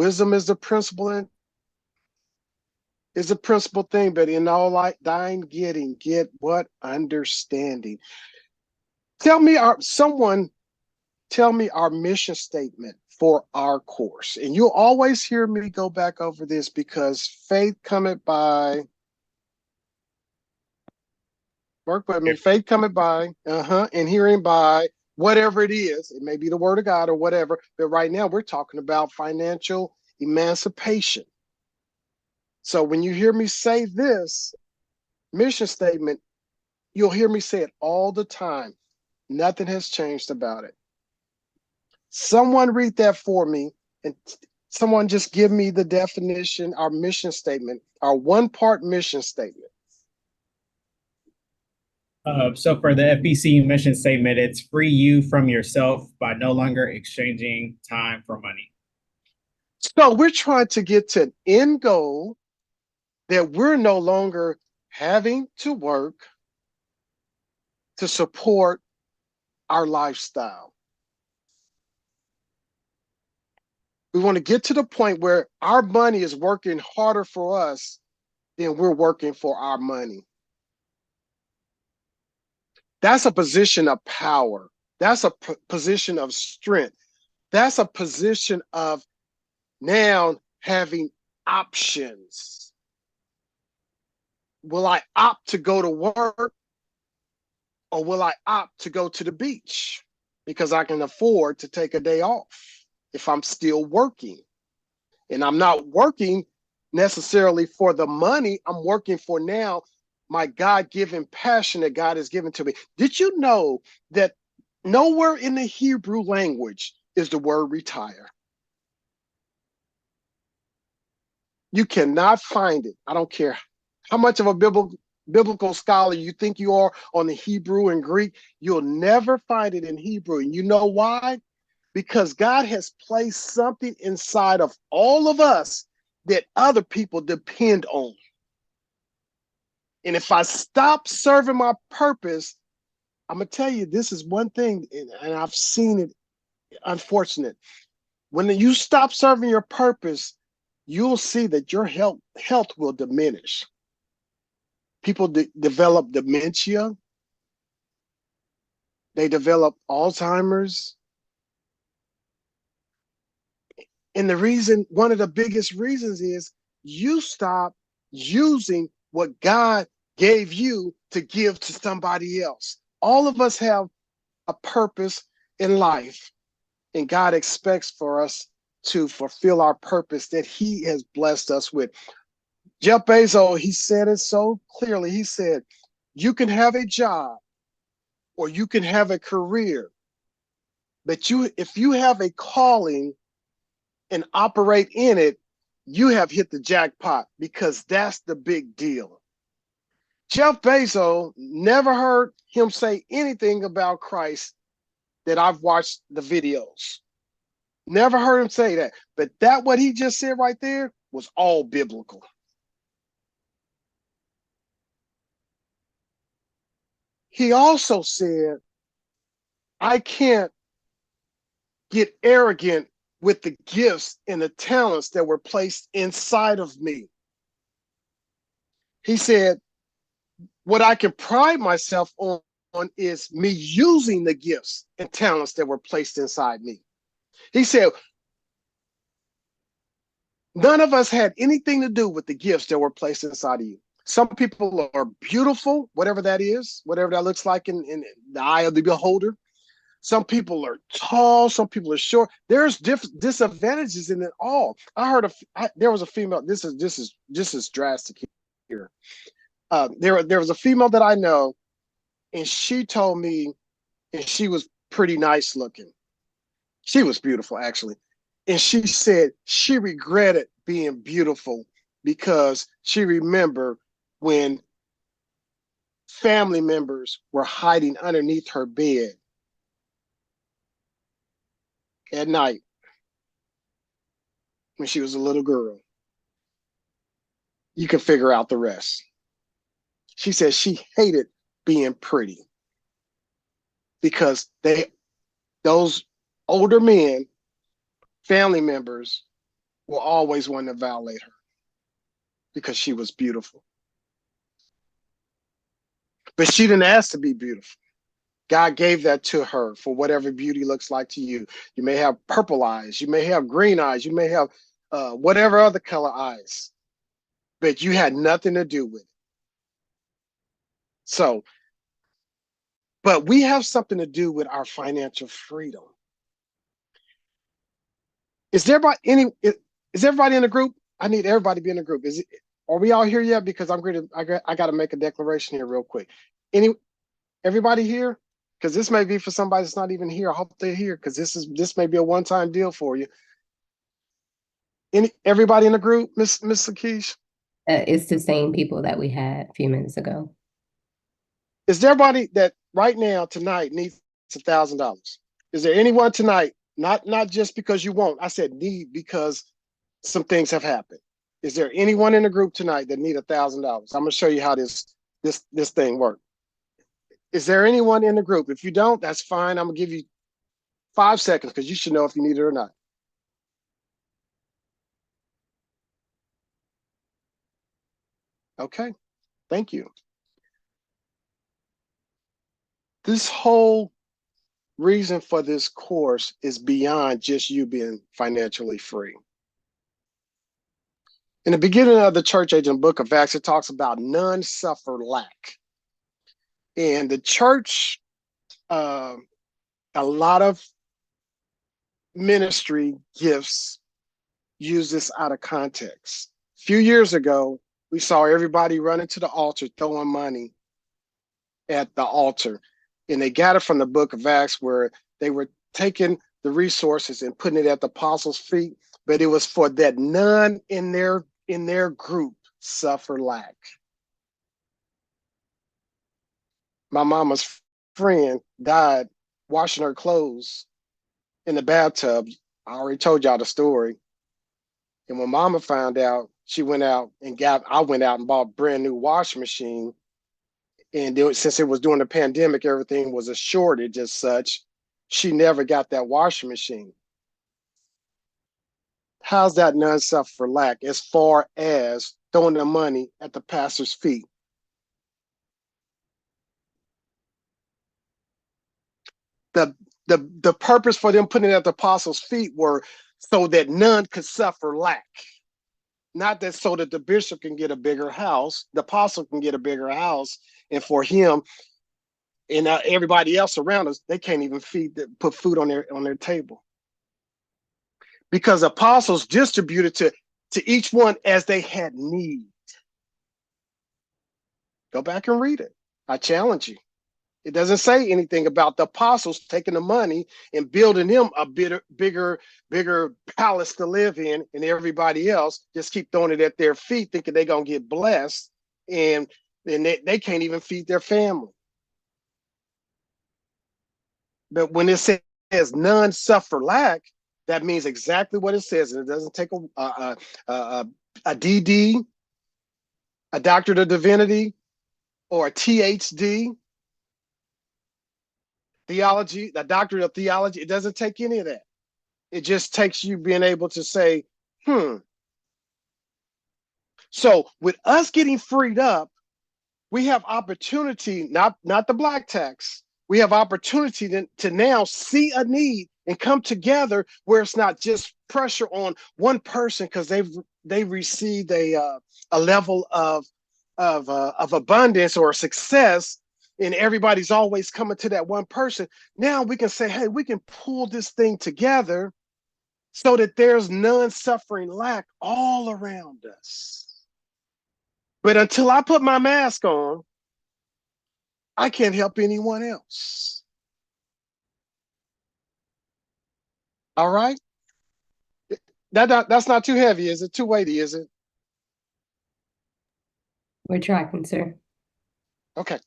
Wisdom is the principal thing, but in all like thine getting, get what? Understanding. Someone tell me our mission statement for our course. And you'll always hear me go back over this because faith cometh by, work with me, faith cometh by, and hearing by whatever it is. It may be the word of God or whatever, but right now we're talking about financial emancipation. So when you hear me say this mission statement, you'll hear me say it all the time. Nothing has changed about it. Someone read that for me, and someone just give me the definition, our mission statement, our one-part mission statement. So for the FEC mission statement, it's free you from yourself by no longer exchanging time for money. So we're trying to get to an end goal that we're no longer having to work to support our lifestyle. We want to get to the point where our money is working harder for us than we're working for our money. That's a position of power. That's a position of strength. That's a position of now having options. Will I opt to go to work, or will I opt to go to the beach because I can afford to take a day off if I'm still working? And I'm not working necessarily for the money. I'm working for now my God-given passion that God has given to me. Did you know that nowhere in the Hebrew language is the word retire? You cannot find it. I don't care how much of a biblical scholar you think you are on the Hebrew and Greek, you'll never find it in Hebrew. And you know why? Because God has placed something inside of all of us that other people depend on. And if I stop serving my purpose, I'm going to tell you, this is one thing, and I've seen it, unfortunate. When you stop serving your purpose, you'll see that your health will diminish. People develop dementia. They develop Alzheimer's. And one of the biggest reasons is you stop using what God gave you to give to somebody else. All of us have a purpose in life, and God expects for us to fulfill our purpose that he has blessed us with. Jeff Bezos, he said it so clearly. He said, you can have a job or you can have a career, but if you have a calling and operate in it, you have hit the jackpot, because that's the big deal. Jeff Bezos, never heard him say anything about Christ that I've watched the videos. Never heard him say that. But what he just said right there was all biblical. He also said, I can't get arrogant with the gifts and the talents that were placed inside of me. He said, what I can pride myself on is me using the gifts and talents that were placed inside me. He said, none of us had anything to do with the gifts that were placed inside of you. Some people are beautiful, whatever that is, whatever that looks like in the eye of the beholder. Some people are tall, some people are short. There's disadvantages in it all. There was a female. This is drastic here. There was a female that I know, and she told me, and she was pretty nice looking. She was beautiful, actually. And she said she regretted being beautiful because she remembered when family members were hiding underneath her bed at night when she was a little girl. You can figure out the rest. She said she hated being pretty because those older men, family members, will always want to violate her because she was beautiful. But she didn't ask to be beautiful. God gave that to her for whatever beauty looks like to you. You may have purple eyes, you may have green eyes, you may have whatever other color eyes, but you had nothing to do with it. So, but we have something to do with our financial freedom. Is everybody in the group? I need everybody to be in the group. Are we all here yet? Because I got to make a declaration here real quick. Everybody here? Because this may be for somebody that's not even here. I hope they're here because this may be a one-time deal for you. Everybody in the group, Miss Lakeisha? It's the same people that we had a few minutes ago. Is there anybody that right now tonight needs $1,000? Is there anyone tonight? Not just because you won't. I said need because some things have happened. Is there anyone in the group tonight that need $1,000? I'm gonna show you how this thing works. Is there anyone in the group? If you don't, that's fine. I'm gonna give you 5 seconds because you should know if you need it or not. Okay, thank you. This whole reason for this course is beyond just you being financially free. In the beginning of the church age in the book of Acts, it talks about none suffer lack. And the church, a lot of ministry gifts use this out of context. A few years ago, we saw everybody running to the altar, throwing money at the altar. And they got it from the book of Acts where they were taking the resources and putting it at the apostles' feet, but it was for that none in their group suffer lack. My mama's friend died washing her clothes in the bathtub. I already told y'all the story. And when mama found out, I went out and bought a brand new washing machine. And since it was during the pandemic, everything was a shortage as such. She never got that washing machine. How's that none suffer for lack as far as throwing the money at the pastor's feet? The purpose for them putting it at the apostles' feet were so that none could suffer lack. Not that so that the bishop can get a bigger house, the apostle can get a bigger house, and for him and everybody else around us, they can't even put food on their table. Because apostles distributed to each one as they had need. Go back and read it. I challenge you. It doesn't say anything about the apostles taking the money and building them a bigger palace to live in, and everybody else just keep throwing it at their feet thinking they're going to get blessed, and they can't even feed their family. But when it says none suffer lack, that means exactly what it says. And it doesn't take a DD, a doctorate of divinity, or a THD, theology, a doctorate of theology. It doesn't take any of that. It just takes you being able to say, So with us getting freed up, we have opportunity, not the black tax. We have opportunity to now see a need and come together where it's not just pressure on one person because they've received a level of abundance or success, and everybody's always coming to that one person. Now we can say, hey, we can pull this thing together so that there's none suffering lack all around us. But until I put my mask on, I can't help anyone else. All right? That's not too heavy, is it? Too weighty, is it? We're tracking, sir. Okay.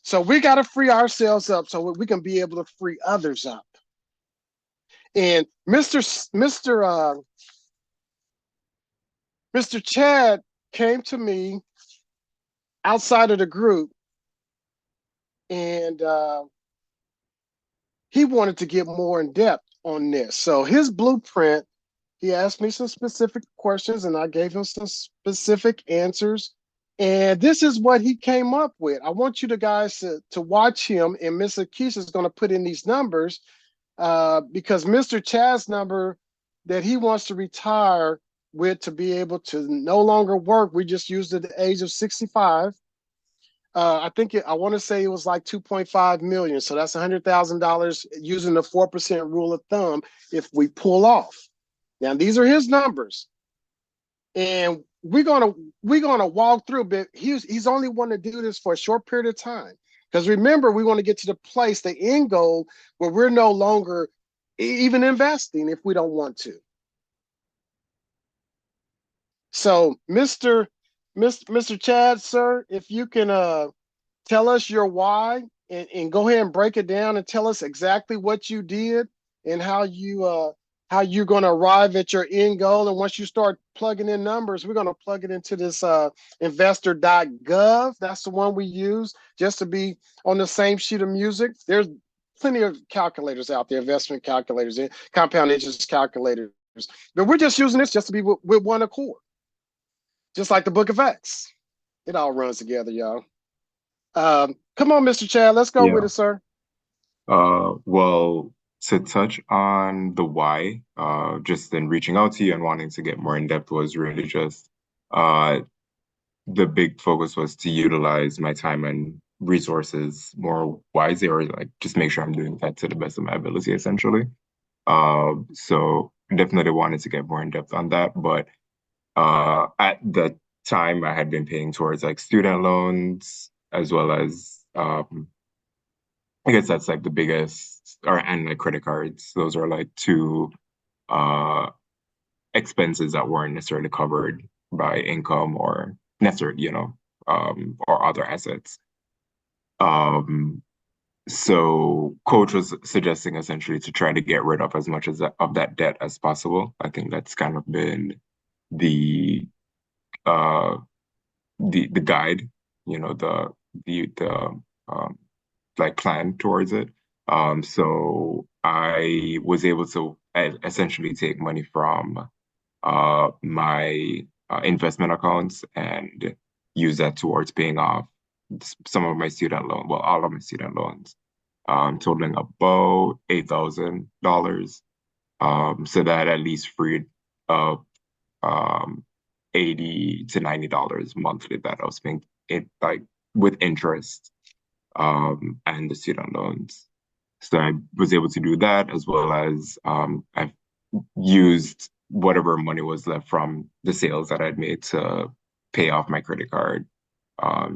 So we got to free ourselves up so we can be able to free others up. And Mr. Chad came to me outside of the group, and he wanted to get more in depth on this. So his blueprint, He asked me some specific questions and I gave him some specific answers. And this is what he came up with. I want you guys to watch him, and Mr. Keisha is going to put in these numbers because Mr. Chad's number that he wants to retire with to be able to no longer work, we just used at the age of 65. I want to say it was like 2.5 million. So that's $100,000 using the 4% rule of thumb if we pull off. Now, these are his numbers. And we're gonna walk through, but he's only want to do this for a short period of time. Because remember, we want to get to the place, the end goal, where we're no longer even investing if we don't want to. So, Mr. Chad, sir, if you can tell us your why and go ahead and break it down and tell us exactly what you did and how you're going to arrive at your end goal. And once you start plugging in numbers, we're going to plug it into this investor.gov. That's the one we use just to be on the same sheet of music. There's plenty of calculators out there, investment calculators, compound interest calculators. But we're just using this just to be with one accord. Just like the Book of X. It all runs together, y'all. Come on, Mr. Chad, let's go with it, sir. Well, to touch on the why, just in reaching out to you and wanting to get more in depth was really just the big focus was to utilize my time and resources more wisely, or like just make sure I'm doing that to the best of my ability, essentially. So definitely wanted to get more in depth on that, but at the time I had been paying towards like student loans as well as I guess that's like the biggest, and like credit cards. Those are like two expenses that weren't necessarily covered by income or necessarily, or other assets. So coach was suggesting essentially to try to get rid of as much of that debt as possible. I think that's kind of been the guide, the like plan towards it. So I was able to essentially take money from my investment accounts and use that towards paying off some of my student loan, well, all of my student loans, totaling about $8,000. So that at least freed up $80 to $90 monthly that I was paying it like with interest and the student loans. So I was able to do that, as well as I've used whatever money was left from the sales that I'd made to pay off my credit card.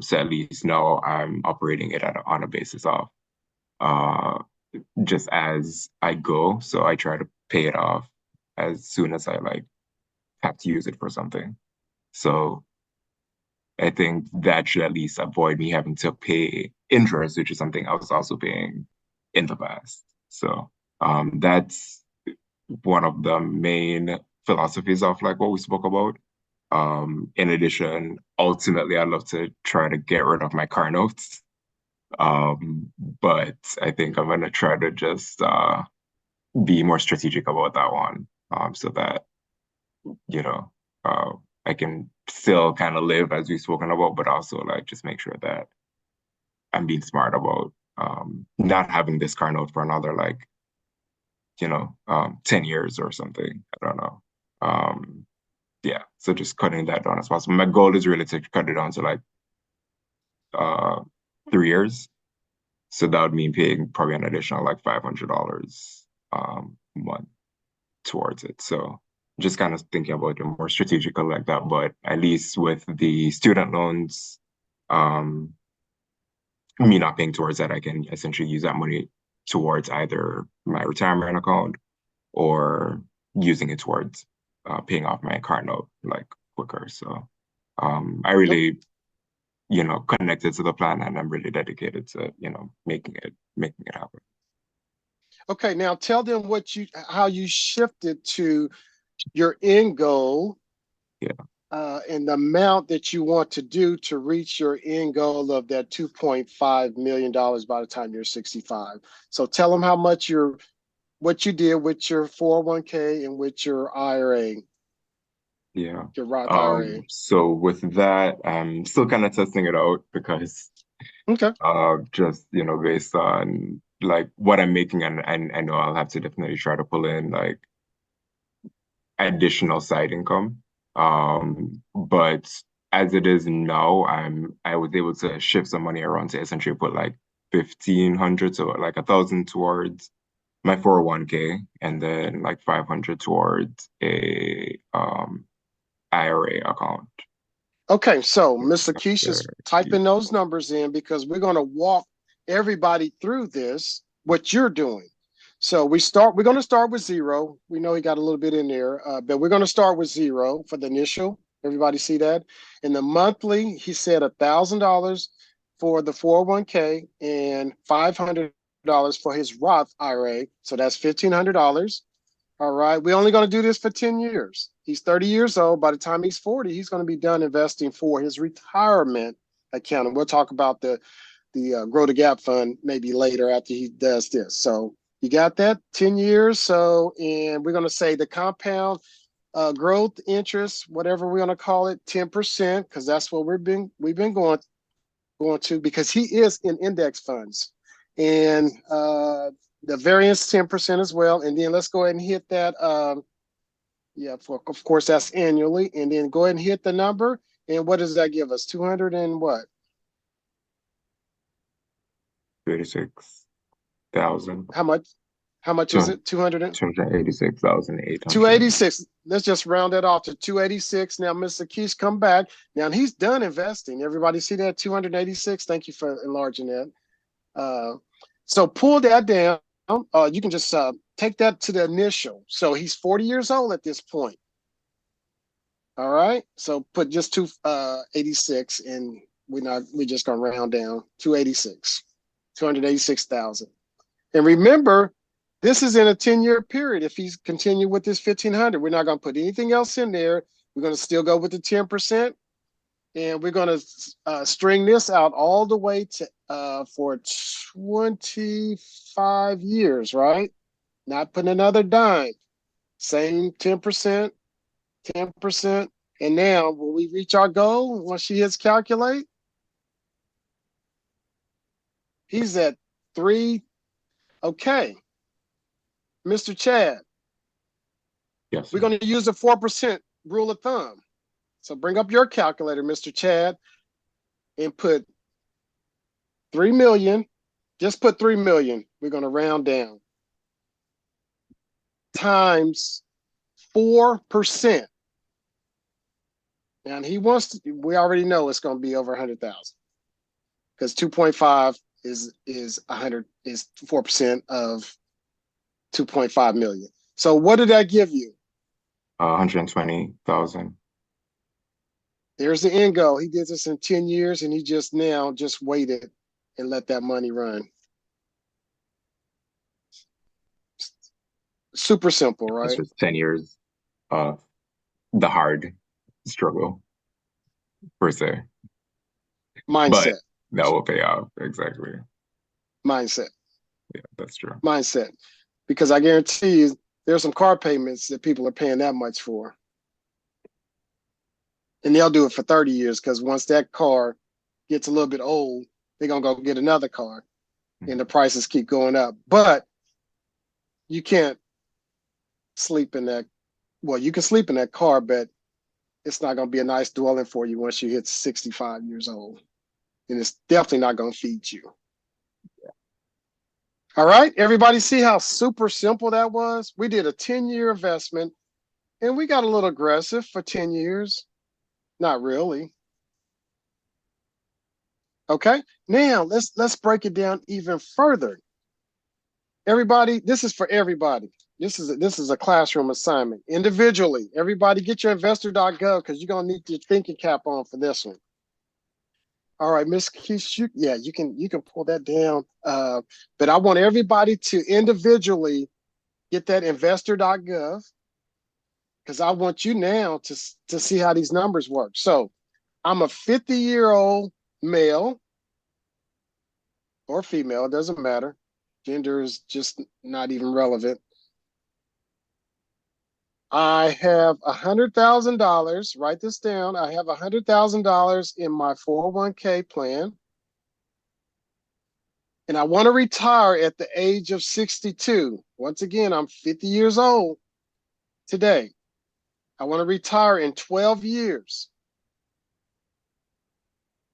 So at least now I'm operating it on a basis of just as I go. So I try to pay it off as soon as I like have to use it for something. So I think that should at least avoid me having to pay interest, which is something I was also paying in the past. So that's one of the main philosophies of like what we spoke about. In addition, ultimately, I'd love to try to get rid of my car notes. But I think I'm gonna try to just be more strategic about that one, so that I can still kind of live as we've spoken about, but also like just make sure that I'm being smart about not having this car note for another 10 years or something. I don't know. Yeah, so just cutting that down as possible. My goal is really to cut it down to like 3 years. So that would mean paying probably an additional like $500 a month towards it. So just kind of thinking about it more strategically like that. But at least with the student loans, me not paying towards that, I can essentially use that money towards either my retirement account or using it towards paying off my car note like quicker. So I really, connected to the plan, and I'm really dedicated to, making it happen. Okay, now tell them how you shifted to your end goal. Yeah. And the amount that you want to do to reach your end goal of that $2.5 million by the time you're 65. So tell them how much you're what you did with your 401k and with your IRA, Yeah. your Roth IRA. So with that, I'm still kind of testing it out because Okay. just, based on like what I'm making, and I know I'll have to definitely try to pull in like additional side income. But as it is now, I was able to shift some money around to essentially put like 1,500 to like 1,000 towards my 401k, and then like 500 towards a IRA account. Okay, so Mr. Keish is Yeah. typing those numbers in because we're going to walk everybody through this, what you're doing. So we're going to start with zero. We know he got a little bit in there, but we're going to start with zero for the initial. Everybody see that? In the monthly, he said $1,000 for the 401k and $500 for his Roth IRA. So that's $1,500. All right. We're only going to do this for 10 years. He's 30 years old. By the time he's 40, he's going to be done investing for his retirement account. And we'll talk about the Grow the Gap Fund maybe later after he does this. So you got that 10 years. So, and we're going to say the compound growth interest, whatever we're going to call it, 10%, because that's what we've been going to, because he is in index funds. And the variance 10% as well. And then let's go ahead and hit that. Yeah, of course, that's annually. And then go ahead and hit the number. And what does that give us? 200 and what? 36,000. How much? How much is it? 286,800. 286. Let's just round that off to 286. Now, Mr. Keish, come back. Now he's done investing. Everybody see that? 286. Thank you for enlarging that. So pull that down. You can just take that to the initial. So he's 40 years old at this point. All right. So put just 286, and we're just gonna round down 286, 286,000. And remember, this is in a 10-year period. If he's continued with this 1,500, we're not gonna put anything else in there. We're gonna still go with the 10%. And we're going to string this out all the way to for 25 years, right? Not putting another dime. Same 10%, 10%. And now, when we reach our goal, once she hits calculate, he's at 3. Okay. Mr. Chad. Yes. We're going to use the 4% rule of thumb. So bring up your calculator, Mr. Chad, and put 3 million. Just put 3 million. We're going to round down. Times 4%. And he wants to, we already know it's going to be over 100,000 because 2.5 is 4% of 2.5 million. So what did that give you? 120,000. There's the end goal. He did this in 10 years and he just waited and let that money run. Super simple, right? It's just 10 years of the hard struggle, per se. Mindset. But that will pay off. Exactly. Mindset. Yeah, that's true. Mindset. Because I guarantee you, there's some car payments that people are paying that much for. And they'll do it for 30 years because once that car gets a little bit old, they're going to go get another car and the prices keep going up. But you can't sleep in that. Well, you can sleep in that car, but it's not going to be a nice dwelling for you once you hit 65 years old. And it's definitely not going to feed you. Yeah. All right. Everybody see how super simple that was? We did a 10-year investment and we got a little aggressive for 10 years. Not really. Okay. Now let's break it down even further. Everybody, this is for everybody. This is a classroom assignment. Individually, everybody get your investor.gov because you're gonna need your thinking cap on for this one. All right, Ms. Keish, you can pull that down. But I want everybody to individually get that investor.gov because I want you now to see how these numbers work. So I'm a 50-year-old male or female, it doesn't matter. Gender is just not even relevant. I have $100,000. Write this down. I have $100,000 in my 401k plan. And I want to retire at the age of 62. Once again, I'm 50 years old today. I want to retire in 12 years.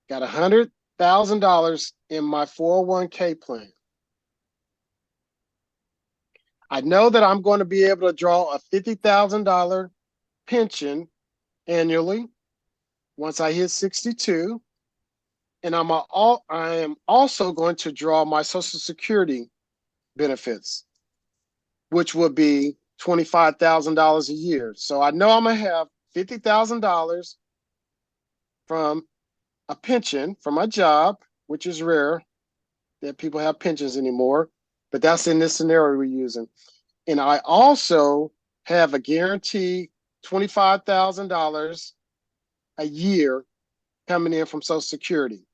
Got $100,000 in my 401k plan. I know that I'm going to be able to draw a $50,000 pension annually once I hit 62. And I am also going to draw my Social Security benefits, which would be $25,000 a year. So I know I'm going to have $50,000 from a pension from my job, which is rare that people have pensions anymore, but that's in this scenario we're using. And I also have a guaranteed $25,000 a year coming in from Social Security.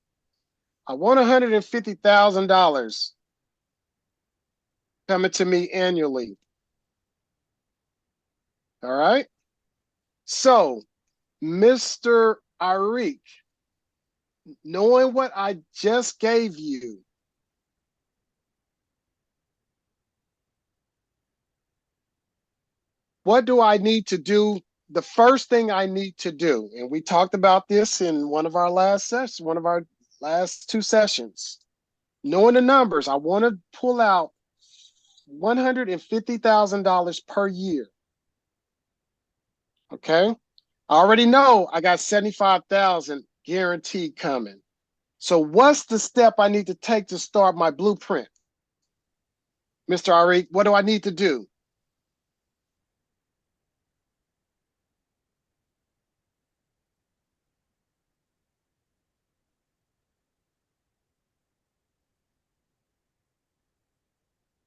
I want $150,000 coming to me annually. All right. So, Mr. Arik, knowing what I just gave you, what do I need to do? The first thing I need to do, and we talked about this in one of our last sessions, one of our last two sessions. Knowing the numbers, I want to pull out $150,000 per year. Okay. I already know I got 75,000 guaranteed coming. So what's the step I need to take to start my blueprint? Mr. Arik, what do I need to do?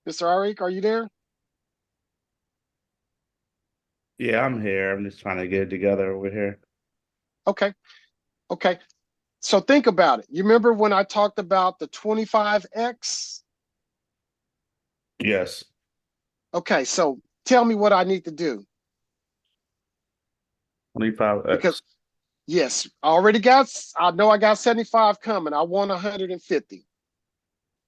Mr. Arik, are you there? Yeah, I'm here. I'm just trying to get it together over here. Okay. Okay. So think about it. You remember when I talked about the 25X? Yes. Okay. So tell me what I need to do. 25X. Because yes, I know I got 75 coming. I want 150.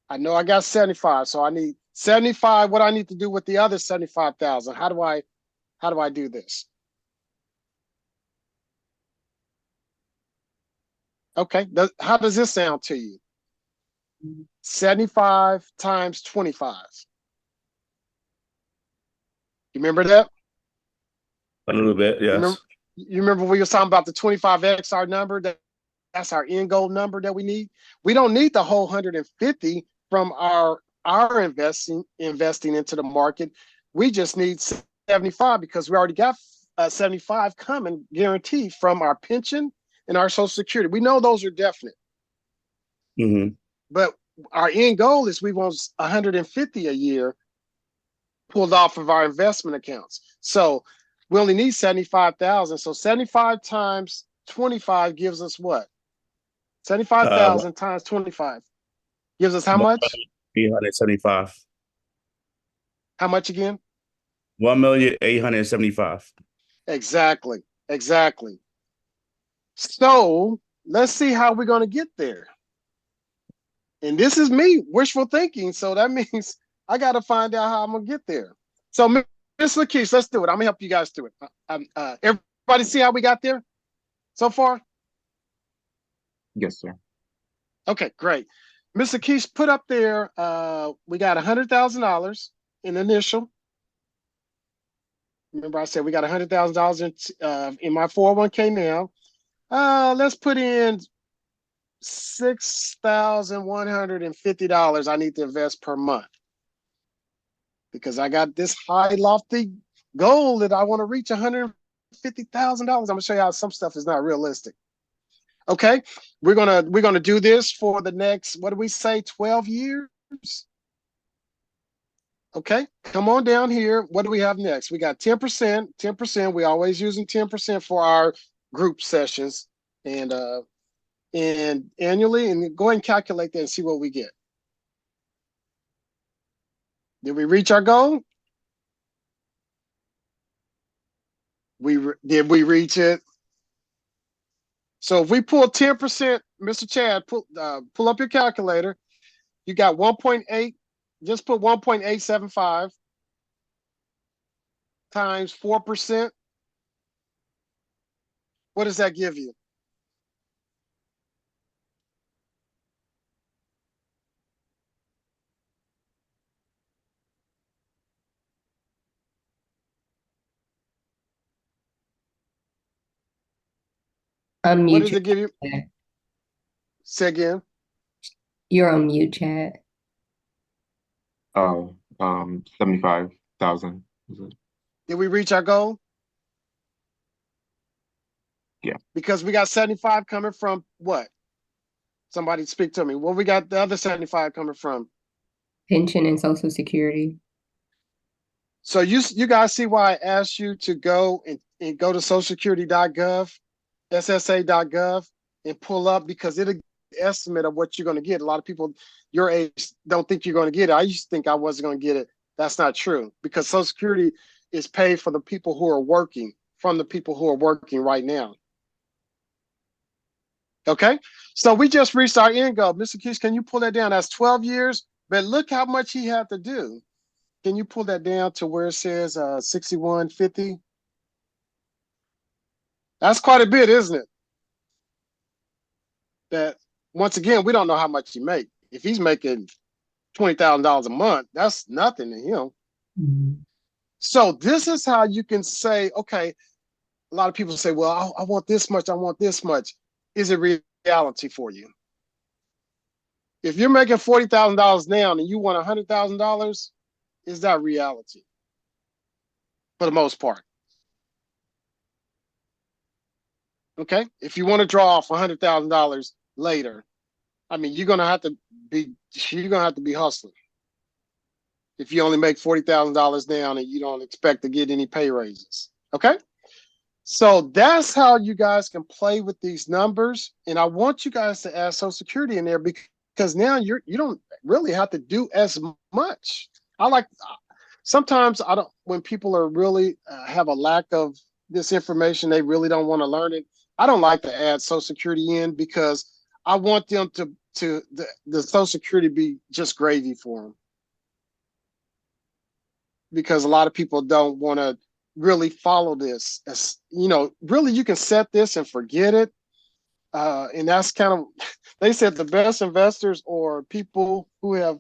I know I got 75. So I need 75. What I need to do with the other 75,000? How do I do this? Okay. How does this sound to you? 75 times 25. You remember that? A little bit, yes. You remember we were talking about the 25X, our number, that's our end goal number that we need. We don't need the whole 150 from our investing into the market. We just need 75 because we already got 75 coming guaranteed from our pension and our Social Security. We know those are definite. Mm-hmm. But our end goal is we want 150 a year pulled off of our investment accounts. So we only need 75,000. So 75 times 25 gives us what? 75,000 times 25 gives us how much? 875. How much again? 1,875,000. Exactly. Exactly. So let's see how we're going to get there. And this is me wishful thinking. So that means I got to find out how I'm going to get there. So Ms. Lakeisha, let's do it. I'm going to help you guys do it. Everybody see how we got there so far? Yes, sir. Okay, great. Mr. Lakeisha, put up there, we got $100,000 in initial. Remember I said we got $100,000 in my 401k now. Let's put in $6,150 I need to invest per month because I got this high lofty goal that I want to reach $150,000. I'm gonna show you how some stuff is not realistic. Okay, we're gonna do this for the next, what do we say, 12 years? Okay, come on down here. What do we have next? We got 10%. 10%. We always using 10% for our group sessions and annually. And go ahead and calculate that and see what we get. Did we reach our goal? Did we reach it? So if we pull 10%, Mr. Chad, pull up your calculator. You got 1.8. Just put 1.875 times 4%. What does that give you? What Unmute does it give you? Chad. Say again. You're on mute, Chad. Oh, 75,000. Did we reach our goal? Yeah. Because we got 75 coming from what? Somebody speak to me. What we got the other 75 coming from? Pension and Social Security. So you guys see why I asked you to go and go to socialsecurity.gov, ssa.gov, and pull up, because it'll give you an estimate of what you're going to get. A lot of people your age don't think you're going to get it. I used to think I wasn't going to get it. That's not true, because Social Security is paid for the people who are working, from the people who are working right now. Okay, so we just reached our end goal. Mr. Keys, can you pull that down? That's 12 years, but look how much he had to do. Can you pull that down to where it says 6150? That's quite a bit, isn't it? That, once again, we don't know how much he make. If he's making $20,000 a month, that's nothing to him. Mm-hmm. So this is how you can say, okay, a lot of people say, well, I want this much, I want this much. Is it reality for you? If you're making $40,000 now and you want $100,000, is that reality? For the most part. Okay, if you want to draw off $100,000 later, I mean, you're gonna have to be hustling. If you only make $40,000 down and you don't expect to get any pay raises. Okay, so that's how you guys can play with these numbers. And I want you guys to add Social Security in there, because now you don't really have to do as much. Sometimes I don't, when people are really have a lack of this information, they really don't want to learn it. I don't like to add Social Security in, because I want them the Social Security be just gravy for them. Because a lot of people don't want to really follow this. As you know, really you can set this and forget it. And that's kind of, they said the best investors are people who have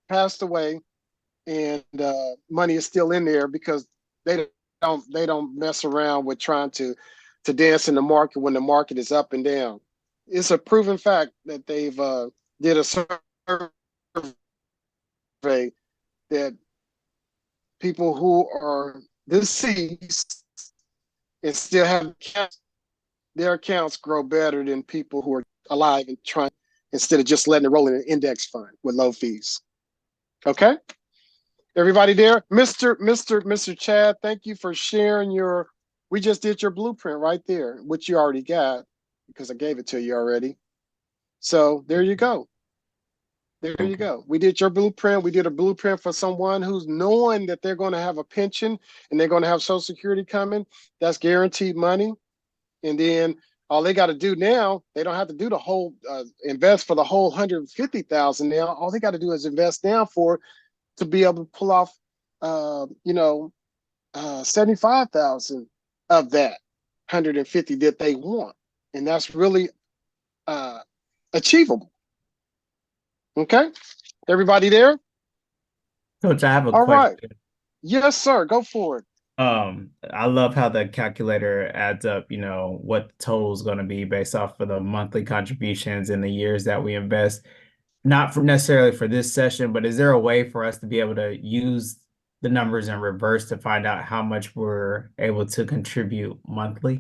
passed away and money is still in there, because they don't mess around with trying to dance in the market when the market is up and down. It's a proven fact that they've did a survey that people who are deceased and still have accounts, their accounts grow better than people who are alive and trying, instead of just letting it roll in an index fund with low fees. Okay, everybody there? Mr. Chad, thank you for sharing we just did your blueprint right there, which you already got, because I gave it to you already. So there you go. There you go. We did your blueprint. We did a blueprint for someone who's knowing that they're going to have a pension and they're going to have Social Security coming. That's guaranteed money. And then all they got to do now, they don't have to do the whole invest for the whole 150,000 now. All they got to do is invest now to be able to pull off 75,000 of that 150 that they want. And that's really achievable. Okay, everybody there? Coach, I have a All question. right. Yes, sir. Go for it. I love how the calculator adds up, what the total is going to be based off of the monthly contributions and the years that we invest. Not necessarily for this session, but is there a way for us to be able to use the numbers in reverse to find out how much we're able to contribute monthly?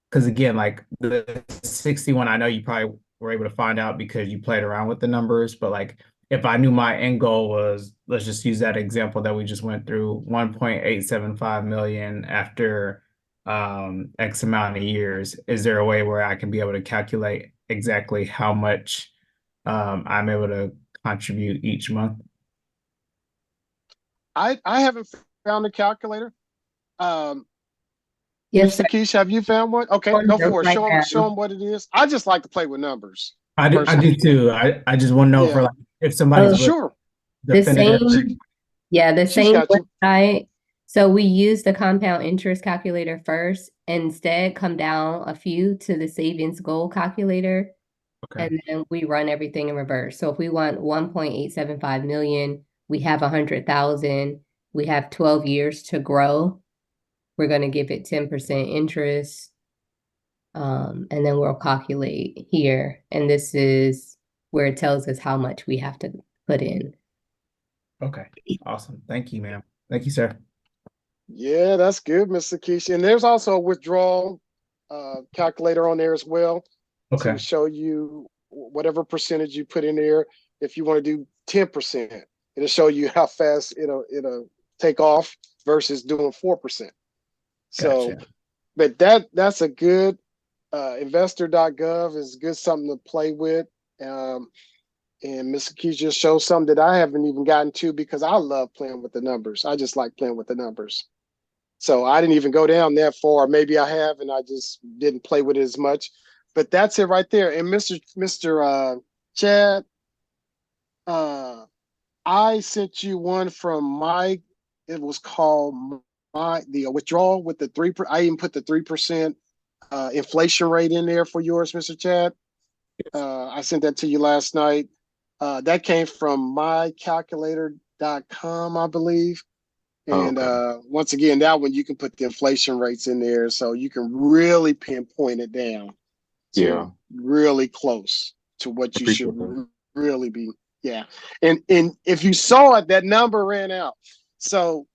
Because again, like the 61, I know you probably were able to find out because you played around with the numbers, but like if I knew my end goal was, let's just use that example that we just went through, 1.875 million after X amount of years, is there a way where I can be able to calculate exactly how much I'm able to contribute each month? I haven't found a calculator. Yes, sir. Mr. Keish, have you found one? Okay, On go the for it. right now. Show them what it is. I just like to play with numbers. I do personally. too. I just want to know for Yeah. like if somebody's with Sure. The definitive. same, yeah, the She's same got you. website. So we use the compound interest calculator first, instead come down a few to the savings goal calculator, Okay. and then we run everything in reverse. So if we want 1.875 million, we have 100,000, we have 12 years to grow. We're going to give it 10% interest. And then we'll calculate here. And this is where it tells us how much we have to put in. Okay. Awesome. Thank you, ma'am. Thank you, sir. Yeah, that's good, Mr. Keish. And there's also a withdrawal calculator on there as well Okay. to show you whatever percentage you put in there. If you want to do 10%, it'll show you how fast it'll take off versus doing 4%. So, Gotcha. but that's a good investor.gov is good something to play with. And Mr. Key just showed something that I haven't even gotten to because I love playing with the numbers. I just like playing with the numbers. So I didn't even go down that far. Maybe I have, and I just didn't play with it as much. But that's it right there. And Mr. Chad, I sent you one from Mike. It was called the withdrawal with the 3%. I even put the 3% inflation rate in there for yours, Mr. Chad. I sent that to you last night. That came from mycalculator.com, I believe. And once again, that one you can put the inflation rates in there so you can really pinpoint it down to really close to what you should really be. Yeah. And if you saw it, that number ran out. So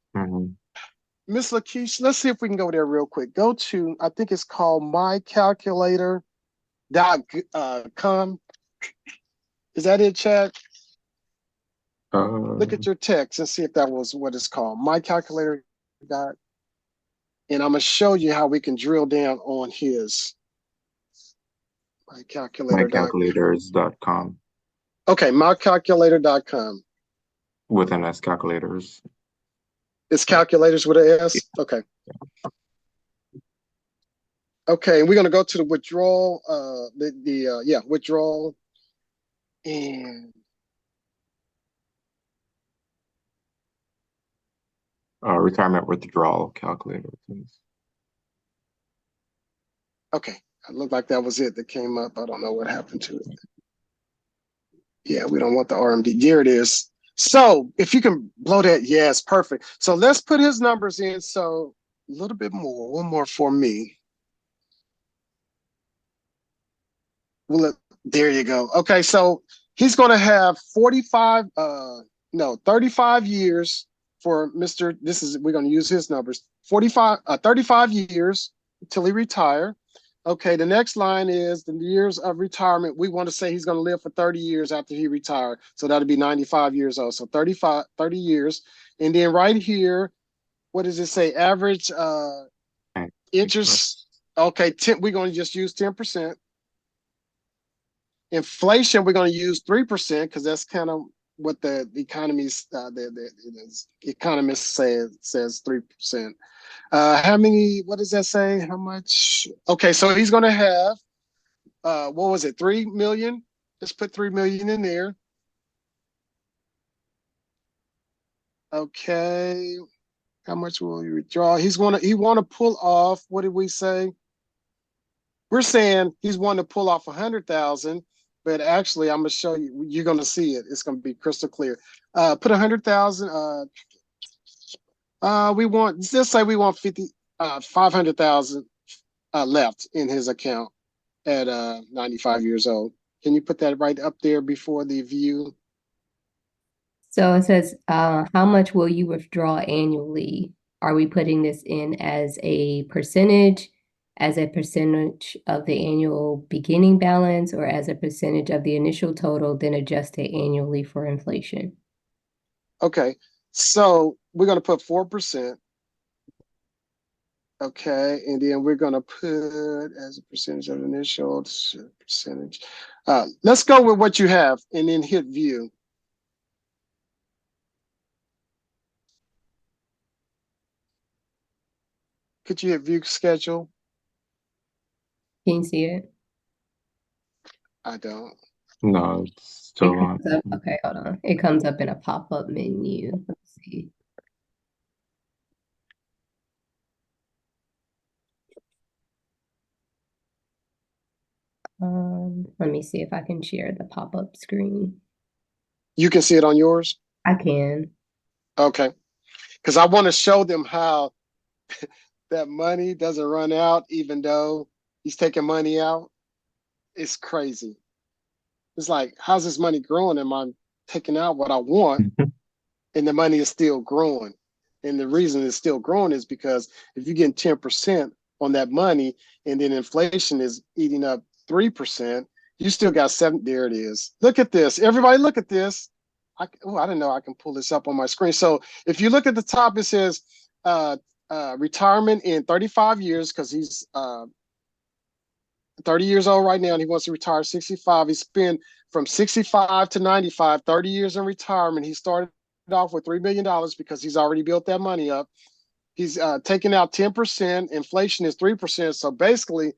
Miss Lakeisha, let's see if we can go there real quick. Go to, I think it's called mycalculator.com. Is that it, Chad? Look at your text and see if that was what it's called. MyCalculator. And I'm going to show you how we can drill down on his. mycalculators.com. Okay, mycalculator.com. With an S, calculators. It's calculators with an S? Okay. Okay, we're going to go to the withdrawal, withdrawal. And retirement withdrawal calculator, please. Okay, it looked like that was it that came up. I don't know what happened to it. Yeah, we don't want the RMD. Here it is. So if you can blow that, yes, perfect. So let's put his numbers in. So a little bit more, one more for me. Well, there you go. Okay, so he's going to have 35 years for Mr. We're going to use his numbers. 35 years until he retire. Okay, the next line is the years of retirement. We want to say he's going to live for 30 years after he retired. So that'll be 95 years old. So 30 years. And then right here, what does it say? Average interest. Okay, we're going to just use 10%. Inflation, we're going to use 3% because that's kind of what the economist says 3%. How many? What does that say? How much? Okay, so he's going to have what was it? 3 million. Let's put 3 million in there. Okay, how much will he withdraw? He want to pull off. What did we say? We're saying he's wanting to pull off 100,000. But actually, I'm going to show you. You're going to see it. It's going to be crystal clear. Put 100,000. Let's say we want 500,000 left in his account at 95 years old. Can you put that right up there before the view? So it says, how much will you withdraw annually? Are we putting this in as a percentage of the annual beginning balance, or as a percentage of the initial total, then adjusted annually for inflation? Okay, so we're going to put 4%. Okay, and then we're going to put as a percentage of the initial percentage. Let's go with what you have and then hit view. Could you hit view schedule? Can you see it? I don't. No, it's still on. Okay, hold on. It comes up in a pop-up menu. Let's see. Let me see if I can share the pop-up screen. You can see it on yours? I can. Okay. Because I want to show them how that money doesn't run out, even though he's taking money out. It's crazy. It's like, how's this money growing? Am I taking out what I want? And the money is still growing. And the reason it's still growing is because if you're getting 10% on that money and then inflation is eating up 3%, you still got 7. There it is. Look at this. Everybody look at this. I didn't know I can pull this up on my screen. So if you look at the top, it says retirement in 35 years, because he's 30 years old right now and he wants to retire 65. He spent from 65 to 95, 30 years in retirement. He started off with $3 million because he's already built that money up. He's taking out 10%. Inflation is 3%. So basically,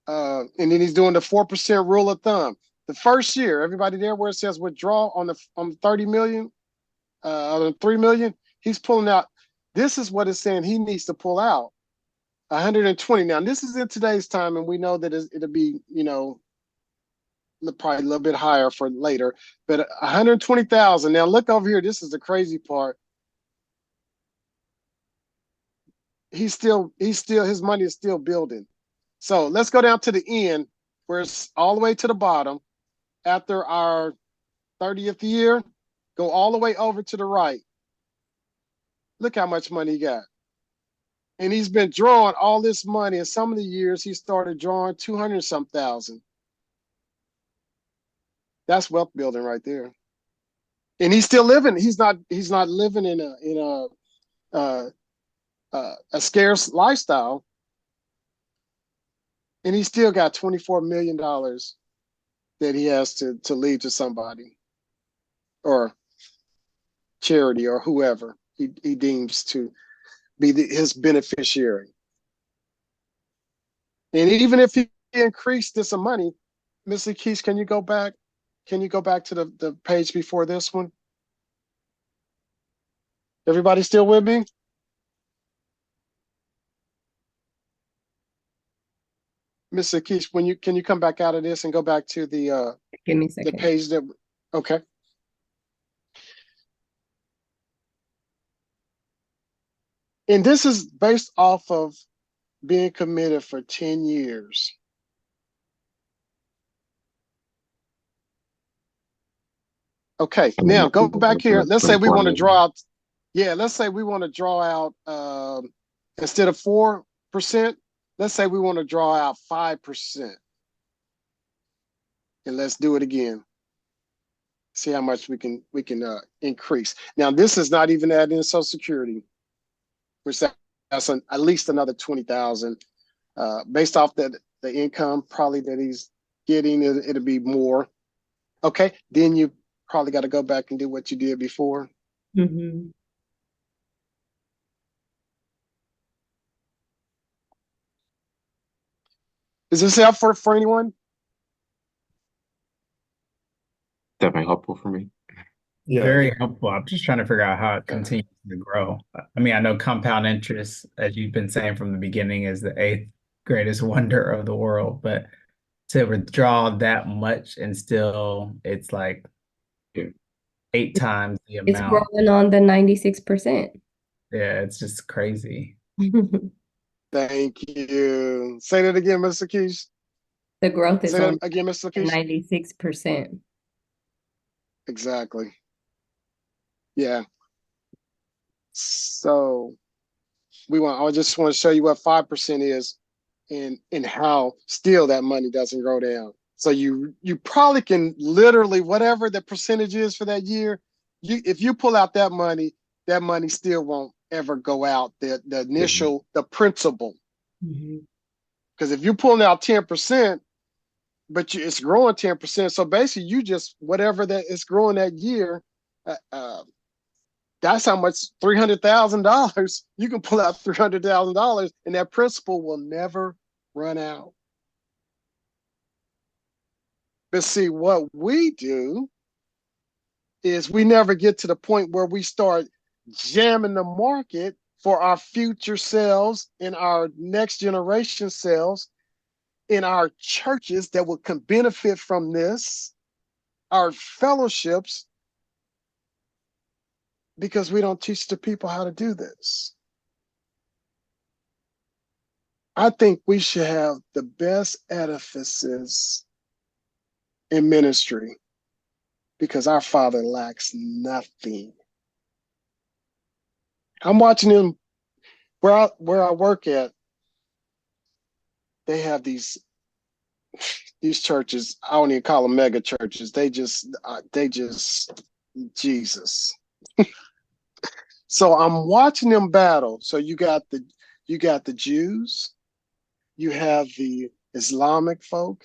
and then he's doing the 4% rule of thumb. The first year, everybody there where it says withdraw on the 30 million, on 3 million, he's pulling out. This is what it's saying he needs to pull out. 120. Now, this is in today's time, and we know that it'll be, probably a little bit higher for later, but 120,000. Now, look over here. This is the crazy part. His money is still building. So let's go down to the end where it's all the way to the bottom. After our 30th year, go all the way over to the right. Look how much money he got. And he's been drawing all this money. In some of the years, he started drawing 200 some thousand. That's wealth building right there. And he's still living. He's not living in a scarce lifestyle. And he still got $24 million that he has to leave to somebody or charity or whoever he deems to be his beneficiary. And even if he increased this money, Mr. Keys, can you go back? Can you go back to the page before this one? Everybody still with me? Mr. Keys, can you come back out of this and go back to the Give me a second. the page that okay. And this is based off of being committed for 10 years. Okay, now go back here. Let's say we want to draw out. Yeah, let's say we want to draw out instead of 4%, let's say we want to draw out 5%. And let's do it again. See how much we can increase. Now, this is not even adding in Social Security, which that's at least another 20,000. Based off the income probably that he's getting, it'll be more. Okay, then you probably got to go back and do what you did before. Mm-hmm. Is this helpful for anyone? Definitely helpful for me. Yeah. Very helpful. I'm just trying to figure out how it continues to grow. I mean, I know compound interest, as you've been saying from the beginning, is the 8th greatest wonder of the world, but to withdraw that much and still it's like 8 times the It's amount. growing on the 96%. Yeah, it's just crazy. Thank you. Say that again, Mr. Keys. The growth is Say that on again, Mr. Keys. 96%. Exactly. Yeah. So I just want to show you what 5% is and how still that money doesn't go down. So you probably can literally, whatever the percentage is for that year, if you pull out that money still won't ever go out, the initial, the principal. Because if you're pulling out 10%, but it's growing 10%. So basically you just, whatever that is growing that year, That's how much $300,000 you can pull out $300,000, and that principal will never run out. But see, what we do is we never get to the point where we start jamming the market for our future selves and our next generation selves in our churches that will can benefit from this, our fellowships, because we don't teach the people how to do this. I think we should have the best edifices in ministry because our Father lacks nothing. I'm watching them where I work at. They have these churches. I don't even call them mega churches. They just Jesus. So I'm watching them battle. So you got the Jews, you have the Islamic folk,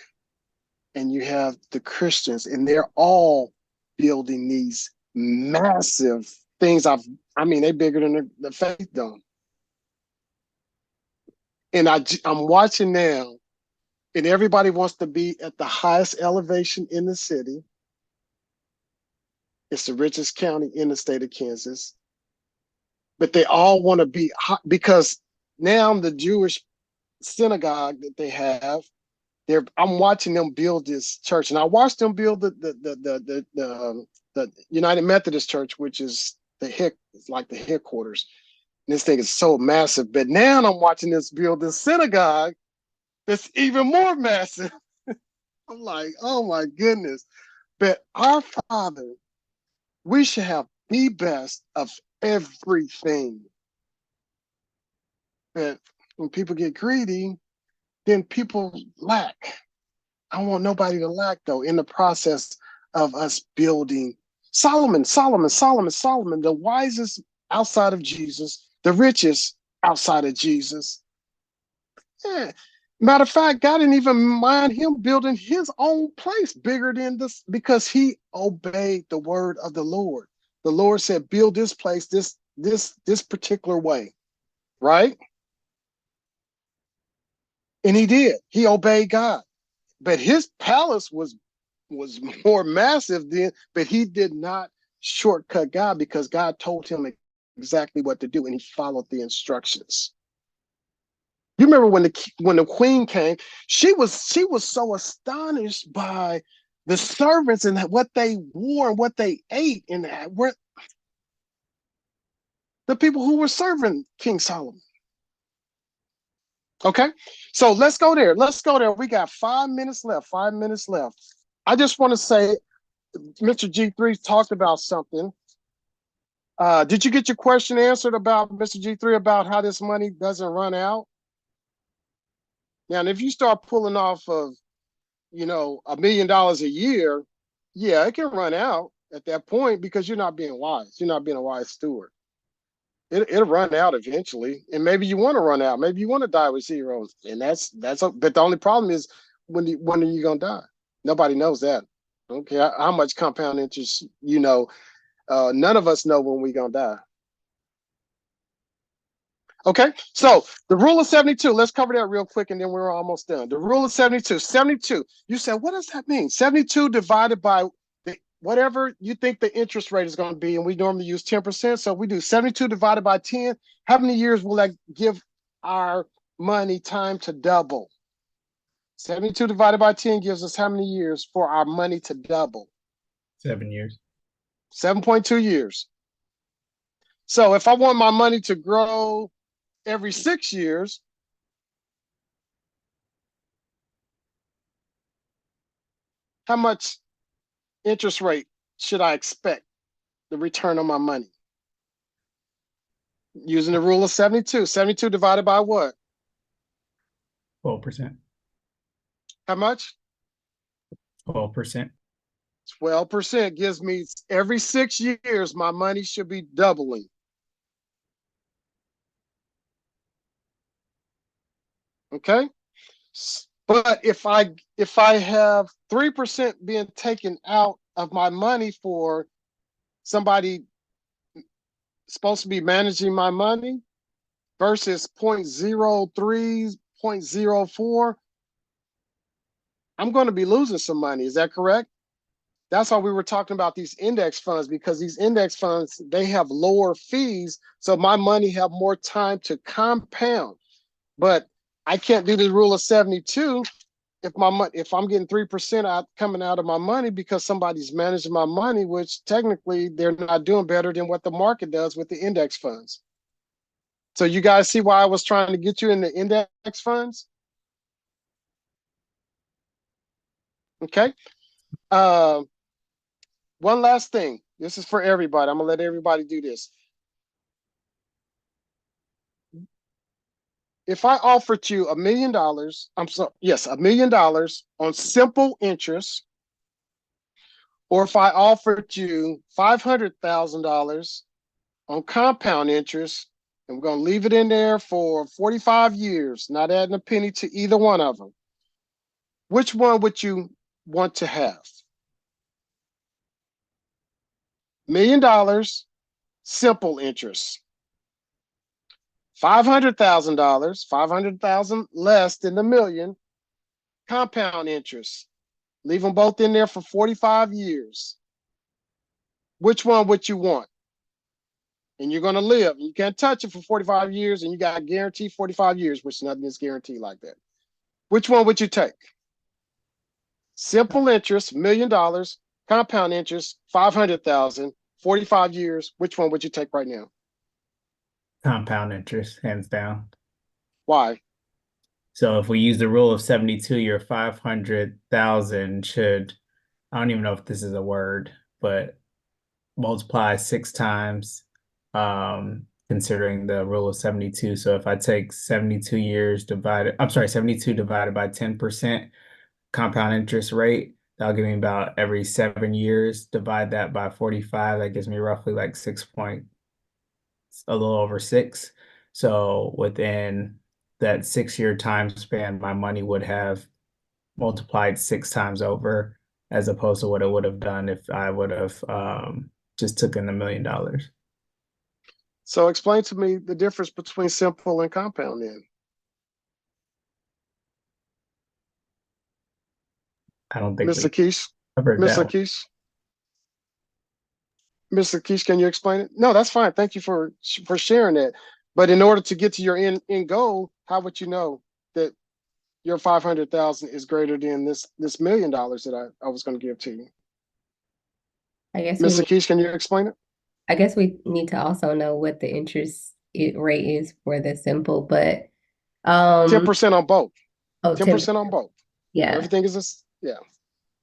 and you have the Christians, and they're all building these massive things. I mean, they're bigger than the Faith Dome. And I'm watching now, and everybody wants to be at the highest elevation in the city. It's the richest county in the state of Kansas. But they all want to be hot because now the Jewish synagogue that they have, I'm watching them build this church, and I watched them build the United Methodist Church, which is it's like the headquarters. And this thing is so massive. But now I'm watching this build this synagogue that's even more massive. I'm like, oh my goodness. But our Father, we should have the best of everything. But when people get greedy, then people lack. I don't want nobody to lack, though, in the process of us building. Solomon, the wisest outside of Jesus, the richest outside of Jesus. Yeah. Matter of fact, God didn't even mind him building his own place bigger than this because he obeyed the word of the Lord. The Lord said, build this place this particular way, right? And he did. He obeyed God. But his palace was more massive then, but he did not shortcut God because God told him exactly what to do, and he followed the instructions. You remember when the queen came, she was so astonished by the servants and what they wore and what they ate and where the people who were serving King Solomon. Okay, so let's go there. We got 5 minutes left. I just want to say, Mr. G3 talked about something. Did you get your question answered about Mr. G3 about how this money doesn't run out? Now, if you start pulling off of, $1 million a year, yeah, it can run out at that point because you're not being wise. You're not being a wise steward. It'll run out eventually, and maybe you want to run out. Maybe you want to die with zeros, and but the only problem is when are you gonna die? Nobody knows that. Okay, how much compound interest none of us know when we're gonna die. Okay, so the rule of 72, let's cover that real quick and then we're almost done. The rule of 72. You said, what does that mean? 72 divided by whatever you think the interest rate is going to be, and we normally use 10%. So we do 72 divided by 10. How many years will that give our money time to double? 72 divided by 10 gives us how many years for our money to double? 7 years. 7.2 years. So if I want my money to grow every 6 years, how much interest rate should I expect the return on my money? Using the rule of 72. 72 divided by what? 12%. How much? 12%. 12% gives me every 6 years, my money should be doubling. Okay. But if I have 3% being taken out of my money for somebody supposed to be managing my money versus 0.03, 0.04, I'm going to be losing some money. Is that correct? That's why we were talking about these index funds, because these index funds, they have lower fees. So my money have more time to compound. But I can't do the rule of 72 if I'm getting 3% coming out of my money because somebody's managing my money, which technically they're not doing better than what the market does with the index funds. So you guys see why I was trying to get you in the index funds? Okay. One last thing. This is for everybody. I'm gonna let everybody do this. If I offered you $1 million, $1 million on simple interest, or if I offered you $500,000 on compound interest, and we're gonna leave it in there for 45 years, not adding a penny to either one of them, which one would you want to have? $1 million, simple interest. $500,000, 500,000 less than the million, compound interest. Leave them both in there for 45 years. Which one would you want? And you're going to live. You can't touch it for 45 years, and you got guaranteed 45 years, which nothing is guaranteed like that. Which one would you take? Simple interest, $1 million, compound interest, 500,000, 45 years. Which one would you take right now? Compound interest, hands down. Why? So if we use the rule of 72, your 500,000 should, I don't even know if this is a word, but multiply 6 times, considering the rule of 72. So if I take 72 divided by 10% compound interest rate, that'll give me about every 7 years. Divide that by 45, that gives me roughly like a little over 6. So within that 6-year time span, my money would have multiplied 6 times over, as opposed to what it would have done if I would have just took in $1 million. So explain to me the difference between simple and compound then. I don't think Mr. Keish, covered Mr. that. Keish, Mr. Keish, can you explain it? No, that's fine. Thank you for sharing that. But in order to get to your end goal, how would you know that your 500,000 is greater than this $1 million that I was going to give to you? I guess Mr. Keish, can you explain it? I guess we need to also know what the interest rate is for the simple, but 10% on both. oh, 10% on both. Yeah. Everything is this. Yeah.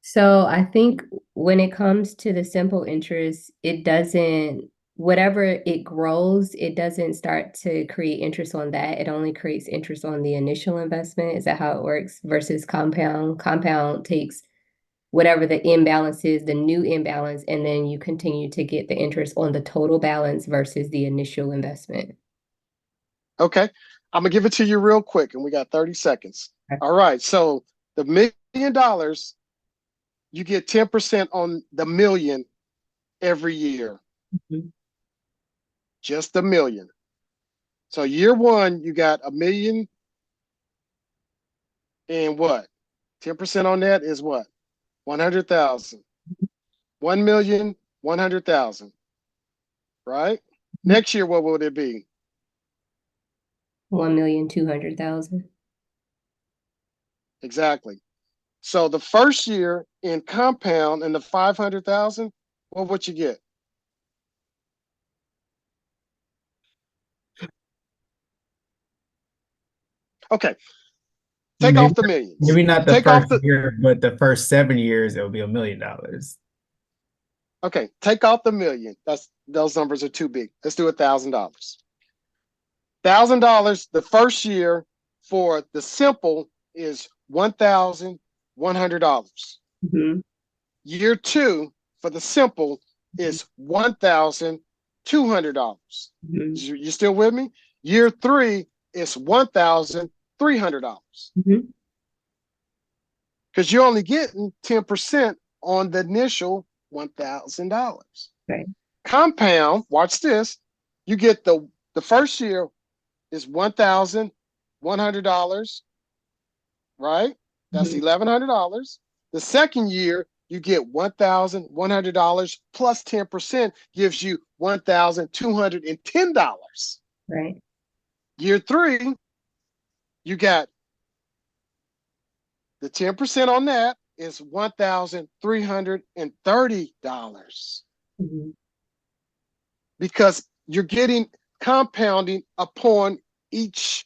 So I think when it comes to the simple interest, whatever it grows, it doesn't start to create interest on that. It only creates interest on the initial investment. Is that how it works? Versus compound. Compound takes whatever the imbalance is, the new imbalance, and then you continue to get the interest on the total balance versus the initial investment. Okay. I'm going to give it to you real quick, and we got 30 seconds. Okay. All right. So the $1 million, you get 10% on the million every year. Mm-hmm. Just $1 million. So year one, you got $1 million, and what? 10% on that is what? 100,000. 1,100,000. Right? Next year, what would it be? 1,200,000. Exactly. So the first year in compound and the 500,000, what would you get? Okay. Take off the millions. Maybe not the Take first off year, but the first 7 years, it will be $1 million. Okay, take out the million. Those numbers are too big. Let's do $1,000. $1,000 the first year for the simple is $1,100. Mm-hmm. Year two for the simple is $1,200. Mm-hmm. You still with me? Year three is $1,300. Mm-hmm. Because you're only getting 10% on the initial $1,000. Right. Compound, watch this, You get the first year is $1,100, right? That's $1,100. The second year, you get $1,100 plus 10% gives you $1,210. Right. Year 3, you got the 10% on that is $1,330 because you're getting compounding upon each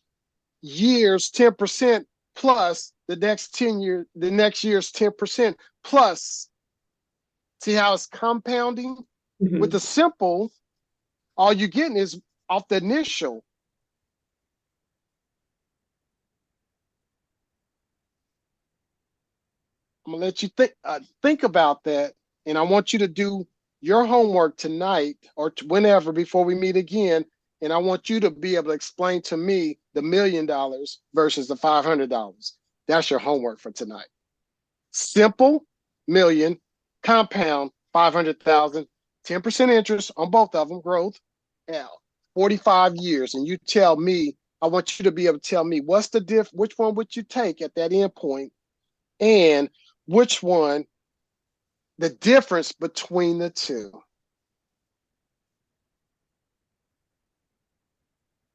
year's 10% plus the next year's 10% plus. See how it's compounding? With the simple, all you're getting is off the initial. I'm gonna let you think about that, and I want you to do your homework tonight or whenever before we meet again. And I want you to be able to explain to me the $1 million versus the $500. That's your homework for tonight. Simple, million, compound, 500,000, 10% interest on both of them, growth, 45 years. And you tell me, I want you to be able to tell me what's the which one would you take at that end point, and which one, the difference between the two.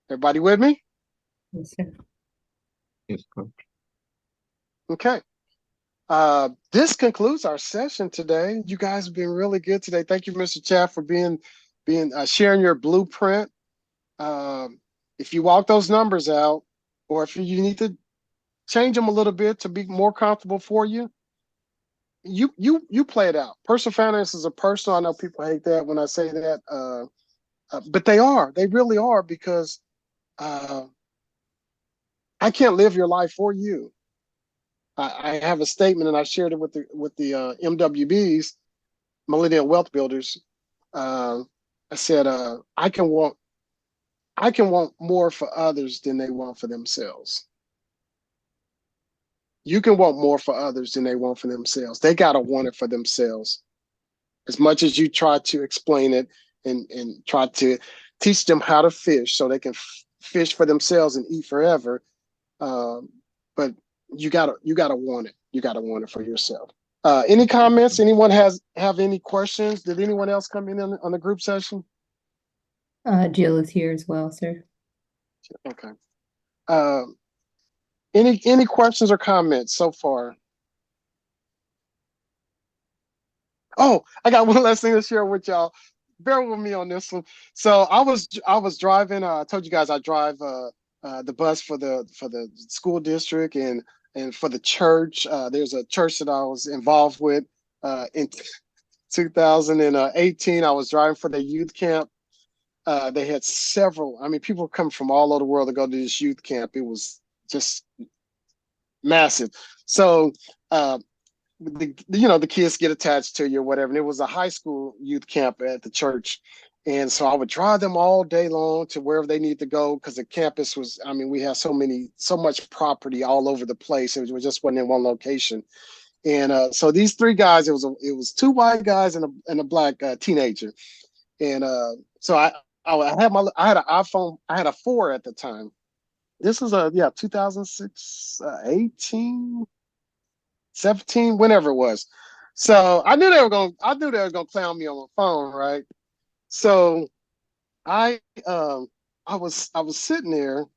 Everybody with me? Yes, sir. Yes, Coach. Okay. This concludes our session today. You guys have been really good today. Thank you, Mr. Chaff, for sharing your blueprint. If you walk those numbers out, or if you need to change them a little bit to be more comfortable for you, you play it out. Personal finance is a personal. I know people hate that when I say that, but they really are, because I can't live your life for you. I have a statement, and I shared it with the MWBs, Millennial Wealth Builders. I said, I can want more for others than they want for themselves. You can want more for others than they want for themselves. They gotta want it for themselves. As much as you try to explain it and try to teach them how to fish so they can fish for themselves and eat forever, but you gotta want it. You gotta want it for yourself. Any comments? Anyone have any questions? Did anyone else come in on the group session? Jill is here as well, sir. Okay. Any questions or comments so far? Oh, I got one last thing to share with y'all. Bear with me on this one. So I was driving. I told you guys I drive the bus for the school district and for the church. There's a church that I was involved with in 2018. I was driving for the youth camp. They had several. I mean, people were coming from all over the world to go to this youth camp. It was just massive. So the kids get attached to you or whatever. And it was a high school youth camp at the church. And so I would drive them all day long to wherever they need to go, because the campus was, I mean, we have so much property all over the place. It just wasn't in one location. And so these three guys, it was two white guys and a black teenager. And so I had an iPhone. I had a 4 at the time. This was 2006, 18. 17, whenever it was. So I knew they were gonna clown me on my phone, right? So I was sitting there,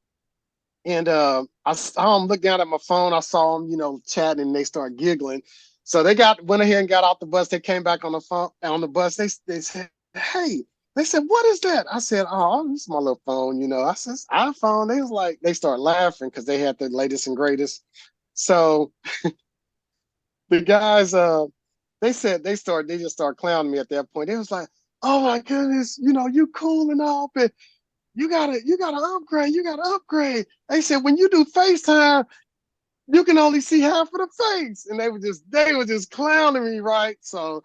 and I saw them look down at my phone. I saw them, chatting, and they started giggling. So they went ahead and got off the bus. They came back on the bus. They said, "Hey," they said, "What is that?" I said, "Oh, this is my little phone." I said, "iPhone." They started laughing because they had the latest and greatest. So the guys, they just started clowning me at that point. They was like, "Oh my goodness, you cool and all, but you gotta upgrade. They said, when you do FaceTime, you can only see half of the face." And they were just clowning me, right? So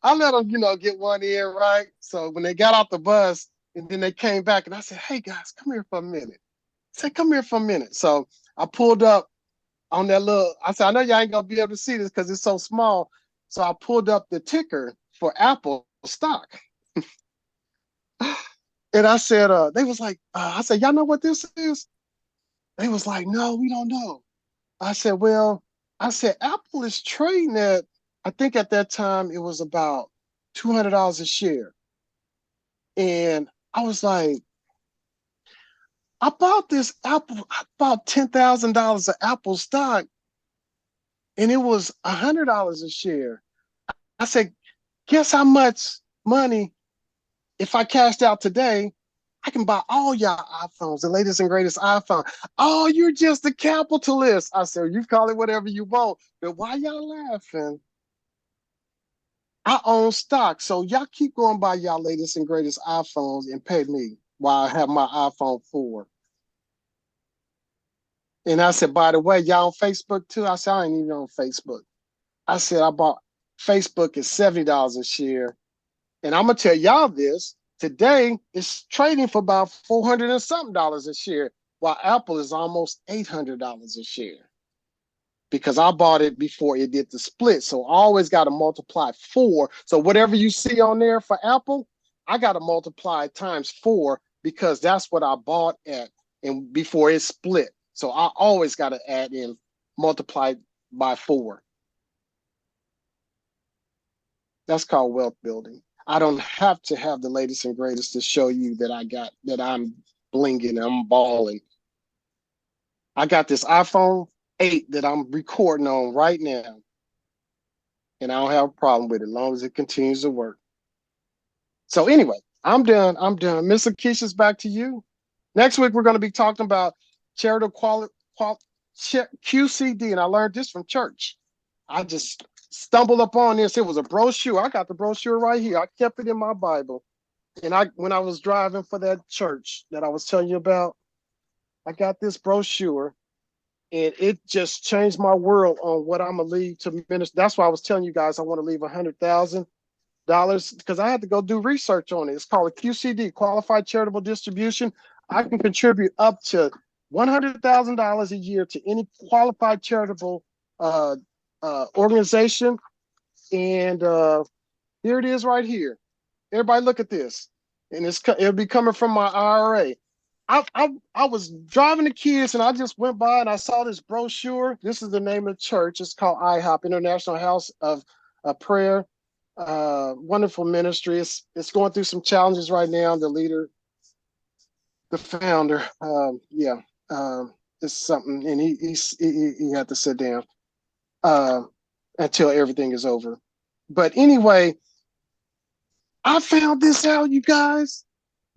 I let them, get one in, right? So when they got off the bus and then they came back, and I said, "Hey guys, come here for a minute." I said, "Come here for a minute." So I pulled up on that I said, "I know y'all ain't gonna be able to see this because it's so small." So I pulled up the ticker for Apple stock. And I said, they was like, I said, y'all know what this is? They was like, no, we don't know. I said, well, I said, Apple is trading at, I think at that time it was about $200 a share. And I was like, I bought this Apple, I bought $10,000 of Apple stock, and it was $100 a share. I said, guess how much money, if I cashed out today, I can buy all y'all iPhones, the latest and greatest iPhone. Oh, you're just a capitalist. I said, you call it whatever you want, but why y'all laughing? I own stock, so y'all keep going by y'all latest and greatest iPhones and pay me while I have my iPhone 4. And I said, by the way, y'all on Facebook too? I said, I ain't even on Facebook. I said, I bought Facebook at $70 a share. And I'm gonna tell y'all this, today it's trading for about 400 and something dollars a share, while Apple is almost $800 a share. Because I bought it before it did the split. So I always got to multiply 4. So whatever you see on there for Apple, I got to multiply times 4 because that's what I bought at and before it split. So I always got to add in multiply by 4. That's called wealth building. I don't have to have the latest and greatest to show you that I'm blinging, I'm balling. I got this iPhone 8 that I'm recording on right now, and I don't have a problem with it as long as it continues to work. So anyway, I'm done. Miss Lakeisha's back to you. Next week, we're going to be talking about charitable QCD, and I learned this from church. I just stumbled upon this. It was a brochure. I got the brochure right here. I kept it in my Bible. And when I was driving for that church that I was telling you about, I got this brochure, and it just changed my world on what I'm gonna leave to minister. That's why I was telling you guys I want to leave $100,000 because I had to go do research on it. It's called a QCD, Qualified Charitable Distribution. I can contribute up to $100,000 a year to any qualified charitable organization. And here it is right here. Everybody look at this. And it'll be coming from my IRA. I was driving the kids and I just went by and I saw this brochure. This is the name of the church. It's called IHOP, International House of Prayer. Wonderful ministry. It's going through some challenges right now. The leader, the founder, it's something, and he had to sit down until everything is over. But anyway, I found this out, you guys.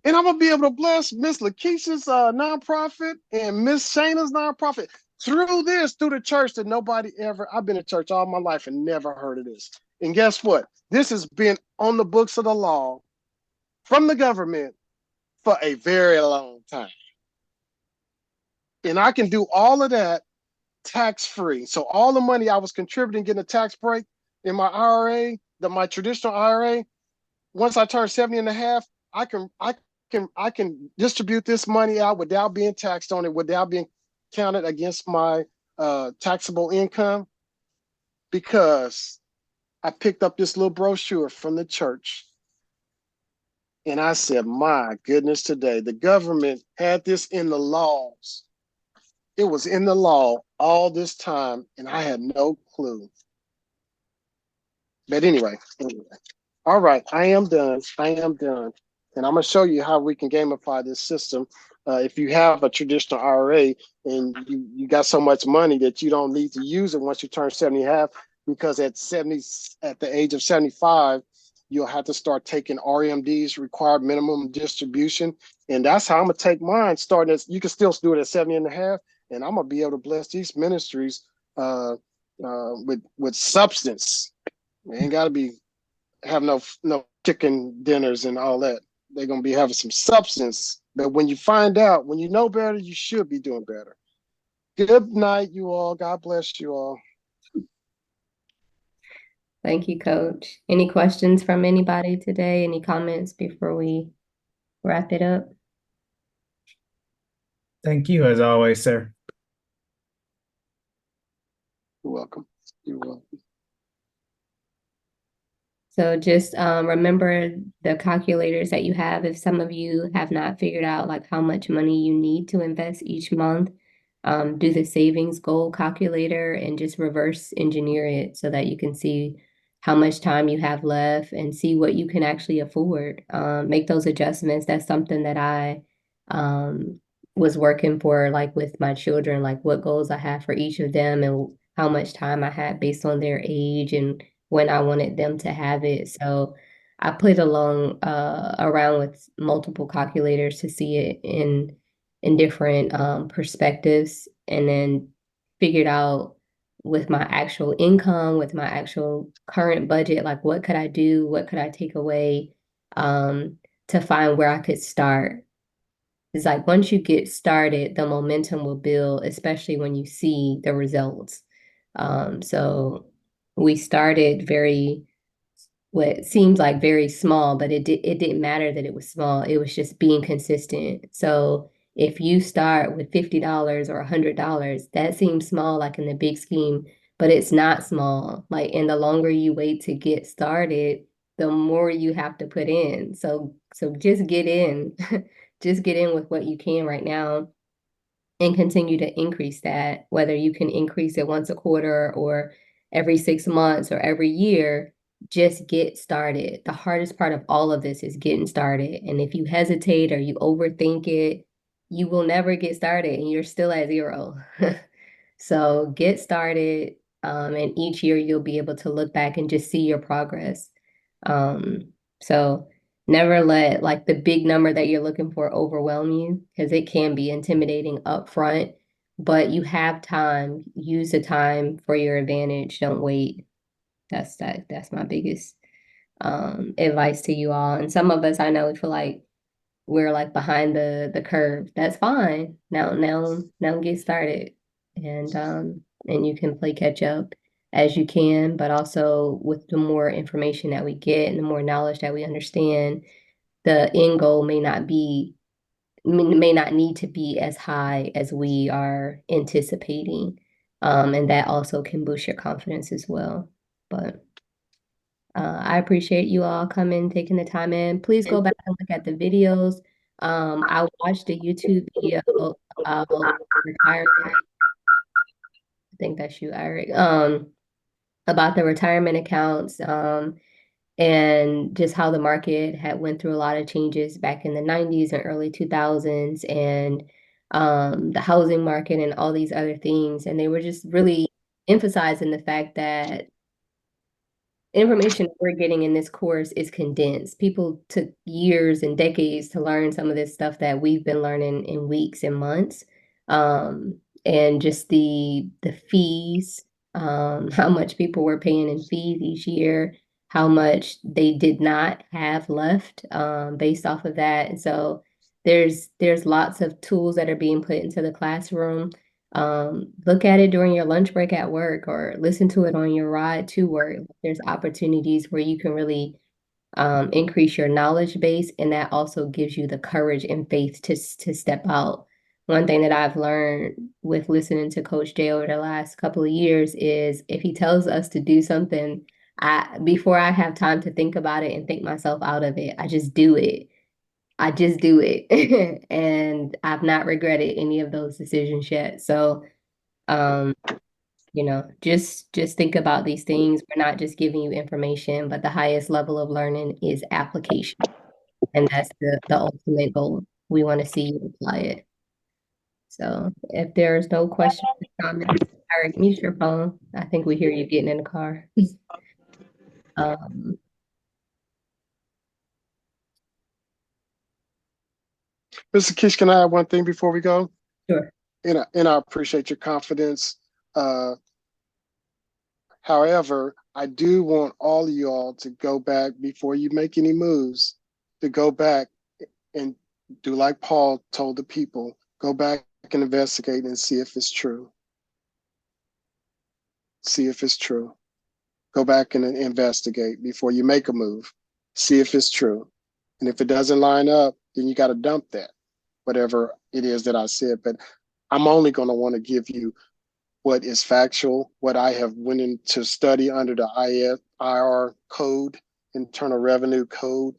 And I'm gonna be able to bless Miss Lakeisha's nonprofit and Miss Shayna's nonprofit through the church that nobody ever. I've been in church all my life and never heard of this. And guess what? This has been on the books of the law from the government for a very long time. And I can do all of that tax-free. So all the money I was contributing, getting a tax break in my IRA, my traditional IRA, once I turn 70 and a half, I can distribute this money out without being taxed on it, without being counted against my taxable income, because I picked up this little brochure from the church. And I said, my goodness, today, the government had this in the laws. It was in the law all this time, and I had no clue. But anyway. All right, I am done. And I'm going to show you how we can gamify this system. If you have a traditional IRA and you got so much money that you don't need to use it once you turn 70 and a half, because at the age of 75, you'll have to start taking RMDs, required minimum distribution. And that's how I'm going to take mine, starting as, you can still do it at 70 and a half, and I'm going to be able to bless these ministries with substance. They ain't got to have no chicken dinners and all that. They're going to be having some substance. But when you find out, when you know better, you should be doing better. Good night, you all. God bless you all. Thank you, Coach. Any questions from anybody today? Any comments before we wrap it up? Thank you, as always, sir. You're welcome. So just remember the calculators that you have. If some of you have not figured out like how much money you need to invest each month, do the savings goal calculator and just reverse engineer it so that you can see how much time you have left and see what you can actually afford. Make those adjustments. That's something that I was working for, like with my children, like what goals I have for each of them and how much time I had based on their age and when I wanted them to have it. So I played along around with multiple calculators to see it in different perspectives, and then figured out with my actual income, with my actual current budget, like what could I do, what could I take away, to find where I could start. It's like once you get started, the momentum will build, especially when you see the results. So we started very, what seems like very small, but it didn't matter that it was small. It was just being consistent. So if you start with $50 or $100, that seems small, like in the big scheme, but it's not small. Like, and the longer you wait to get started, the more you have to put in. So just get in, just get in with what you can right now and continue to increase that, whether you can increase it once a quarter or every 6 months or every year. Just get started. The hardest part of all of this is getting started. And if you hesitate or you overthink it, you will never get started and you're still at zero. So get started, and each year you'll be able to look back and just see your progress. So never let like the big number that you're looking for overwhelm you, because it can be intimidating up front, but you have time. Use the time for your advantage. Don't wait. That's my biggest advice to you all. And some of us, I know, feel like we're like behind the curve. That's fine. Now get started. And you can play catch up as you can, but also with the more information that we get and the more knowledge that we understand, the end goal may not need to be as high as we are anticipating. And that also can boost your confidence as well. But I appreciate you all coming, taking the time in. Please go back and look at the videos. I watched a YouTube video about retirement. I think that's you, Eric. About the retirement accounts, and just how the market had went through a lot of changes back in the 90s and early 2000s, and the housing market and all these other things. And they were just really emphasizing the fact that information we're getting in this course is condensed. People took years and decades to learn some of this stuff that we've been learning in weeks and months. And just the fees, how much people were paying in fees each year, how much they did not have left, based off of that. And so there's lots of tools that are being put into the classroom. Look at it during your lunch break at work or listen to it on your ride to work. There's opportunities where you can really increase your knowledge base, and that also gives you the courage and faith to step out. One thing that I've learned with listening to Coach Jay over the last couple of years is if he tells us to do something, before I have time to think about it and think myself out of it, I just do it. I just do it. And I've not regretted any of those decisions yet. So, um, just think about these things. We're not just giving you information, but the highest level of learning is application. And that's the ultimate goal. We want to see you apply it. So if there's no questions or comments, Eric, mute your phone. I think we hear you getting in the car. Um, Mr. Kish, can I add one thing before we go? sure. And I appreciate your confidence. However, I do want all of y'all to go back before you make any moves, to go back and do like Paul told the people, go back and investigate and see if it's true. See if it's true. Go back and investigate before you make a move. See if it's true. And if it doesn't line up, then you got to dump that, whatever it is that I said. But I'm only going to want to give you what is factual, what I have went into study under the IR code Internal Revenue Code.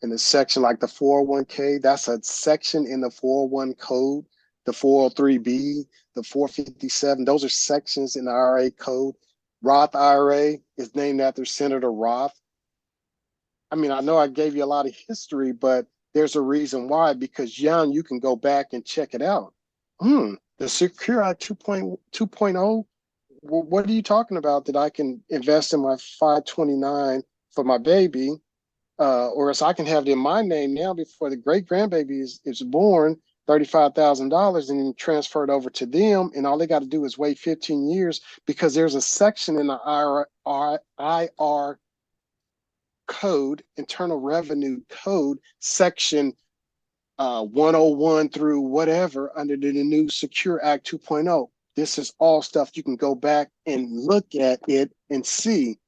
In the section like the 401k, that's a section in the 401 code, the 403b, the 457. Those are sections in the IRA code. Roth IRA is named after Senator Roth. I mean, I know I gave you a lot of history, but there's a reason why, because Jan, you can go back and check it out. The Secure Act 2.0, what are you talking about that I can invest in my 529 for my baby? Or else I can have it in my name now before the great grandbaby is born, $35,000, and then transfer it over to them. And all they got to do is wait 15 years, because there's a section in the IR code, Internal Revenue Code, section 101 through whatever under the new Secure Act 2.0. This is all stuff you can go back and look at it and see.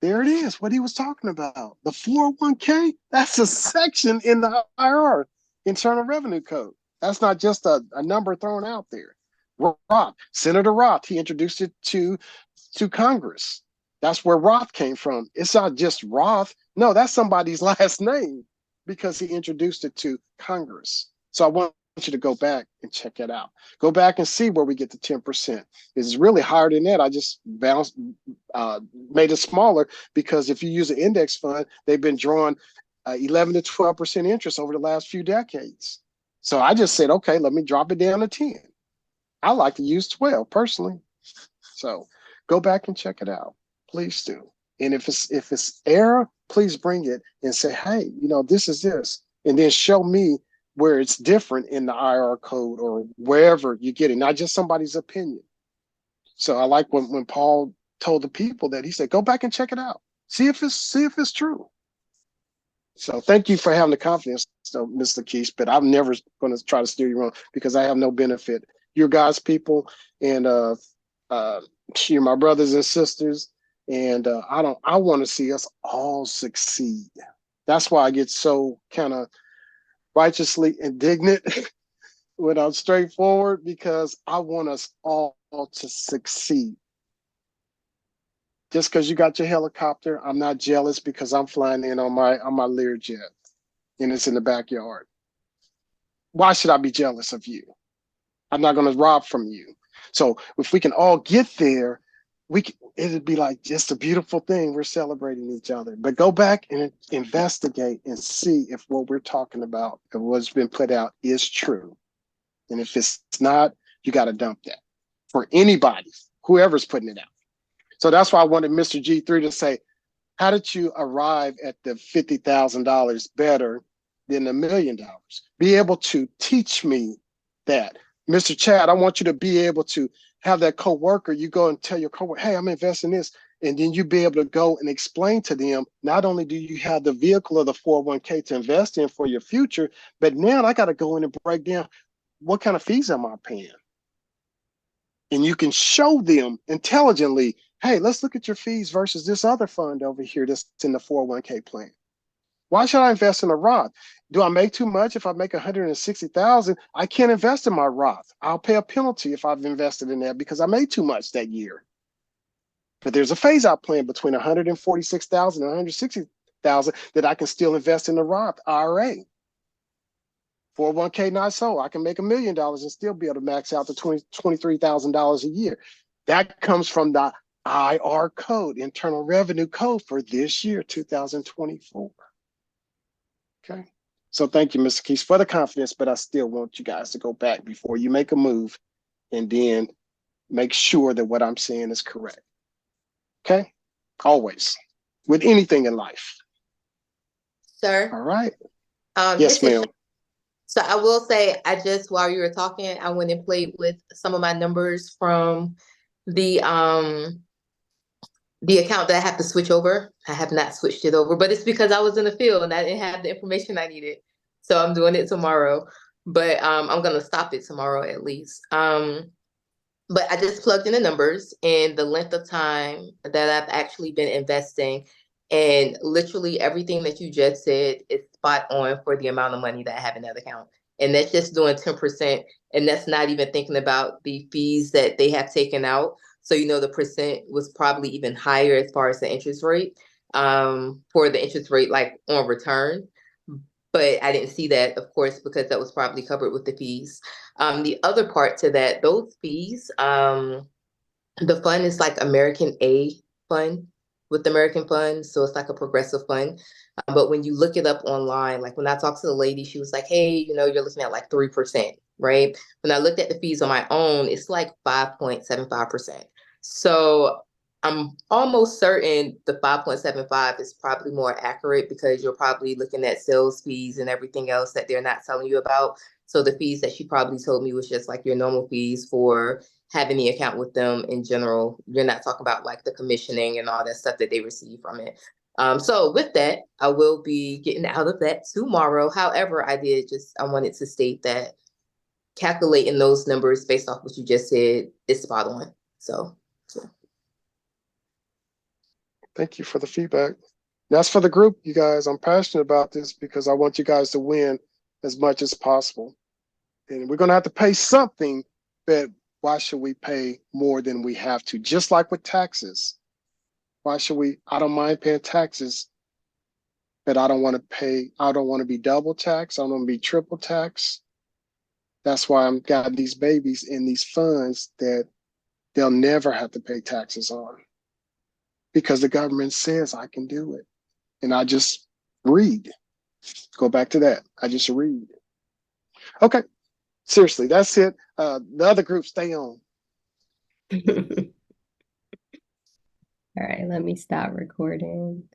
There it is, what he was talking about. The 401k, that's a section in the IR, Internal Revenue Code. That's not just a number thrown out there. Roth, Senator Roth, he introduced it to Congress. That's where Roth came from. It's not just Roth. No, that's somebody's last name, because he introduced it to Congress. So I want you to go back and check it out. Go back and see where we get the 10%. It's really higher than that. I just made it smaller, because if you use an index fund, they've been drawing 11 to 12% interest over the last few decades. So I just said, okay, let me drop it down to 10. I like to use 12 personally. So go back and check it out. Please do. And if it's error, please bring it and say, hey, this is this. And then show me where it's different in the IR code or wherever you get it, not just somebody's opinion. So I like when Paul told the people that, he said, go back and check it out. See if it's true. So thank you for having the confidence, Mr. Keys, but I'm never going to try to steer you wrong, because I have no benefit. You're God's people, and you're my brothers and sisters. And I want to see us all succeed. That's why I get so kind of righteously indignant when I'm straightforward, because I want us all to succeed. Just because you got your helicopter, I'm not jealous, because I'm flying in on my Learjet and it's in the backyard. Why should I be jealous of you? I'm not going to rob from you. So if we can all get there, it'd be like just a beautiful thing. We're celebrating each other. But go back and investigate and see if what we're talking about and what's been put out is true. And if it's not, you got to dump that for anybody, whoever's putting it out. So that's why I wanted Mr. G3 to say, how did you arrive at the $50,000 better than $1 million? Be able to teach me that. Mr. Chad, I want you to be able to have that coworker, you go and tell your coworker, hey, I'm investing this. And then you be able to go and explain to them, not only do you have the vehicle of the 401k to invest in for your future, but now I got to go in and break down what kind of fees am I paying? And you can show them intelligently, hey, let's look at your fees versus this other fund over here that's in the 401k plan. Why should I invest in a Roth? Do I make too much? If I make $160,000, I can't invest in my Roth. I'll pay a penalty if I've invested in that because I made too much that year. But there's a phase out plan between $146,000 and $160,000 that I can still invest in the Roth IRA. 401k not so. I can make $1 million and still be able to max out to $23,000 a year. That comes from the IR code, Internal Revenue Code, for this year, 2024. Okay. So thank you, Mr. Keys, for the confidence, but I still want you guys to go back before you make a move and then make sure that what I'm saying is correct. Okay? Always. With anything in life. Sir. All right. Yes, ma'am. So I will say, while you were talking, I went and played with some of my numbers from the account that I have to switch over. I have not switched it over, but it's because I was in the field and I didn't have the information I needed. So I'm doing it tomorrow, but I'm going to stop it tomorrow at least. But I just plugged in the numbers and the length of time that I've actually been investing, and literally everything that you just said is spot on for the amount of money that I have in that account. And that's just doing 10%. And that's not even thinking about the fees that they have taken out. So, the percent was probably even higher as far as the interest rate. for the interest rate, like on return. But I didn't see that, of course, because that was probably covered with the fees. The other part to that, those fees, the fund is like American A fund with American funds. So it's like a progressive fund. But when you look it up online, like when I talked to the lady, she was like, hey, you know, you're looking at like 3%, right? When I looked at the fees on my own, it's like 5.75%. So I'm almost certain the 5.75 is probably more accurate because you're probably looking at sales fees and everything else that they're not telling you about. So the fees that she probably told me was just like your normal fees for having the account with them in general. You're not talking about like the commissioning and all that stuff that they receive from it. So with that, I will be getting out of that tomorrow. However, I wanted to state that calculating those numbers based off what you just said is spot on. So. Thank you for the feedback. That's for the group, you guys. I'm passionate about this because I want you guys to win as much as possible. And we're going to have to pay something, but why should we pay more than we have to? Just like with taxes. Why should we? I don't mind paying taxes, but I don't want to be double taxed. I don't want to be triple taxed. That's why I've got these babies in these funds that they'll never have to pay taxes on. Because the government says I can do it. And I just read. Go back to that. I just read. Okay. Seriously, that's it. The other group, stay on. All right, let me stop recording.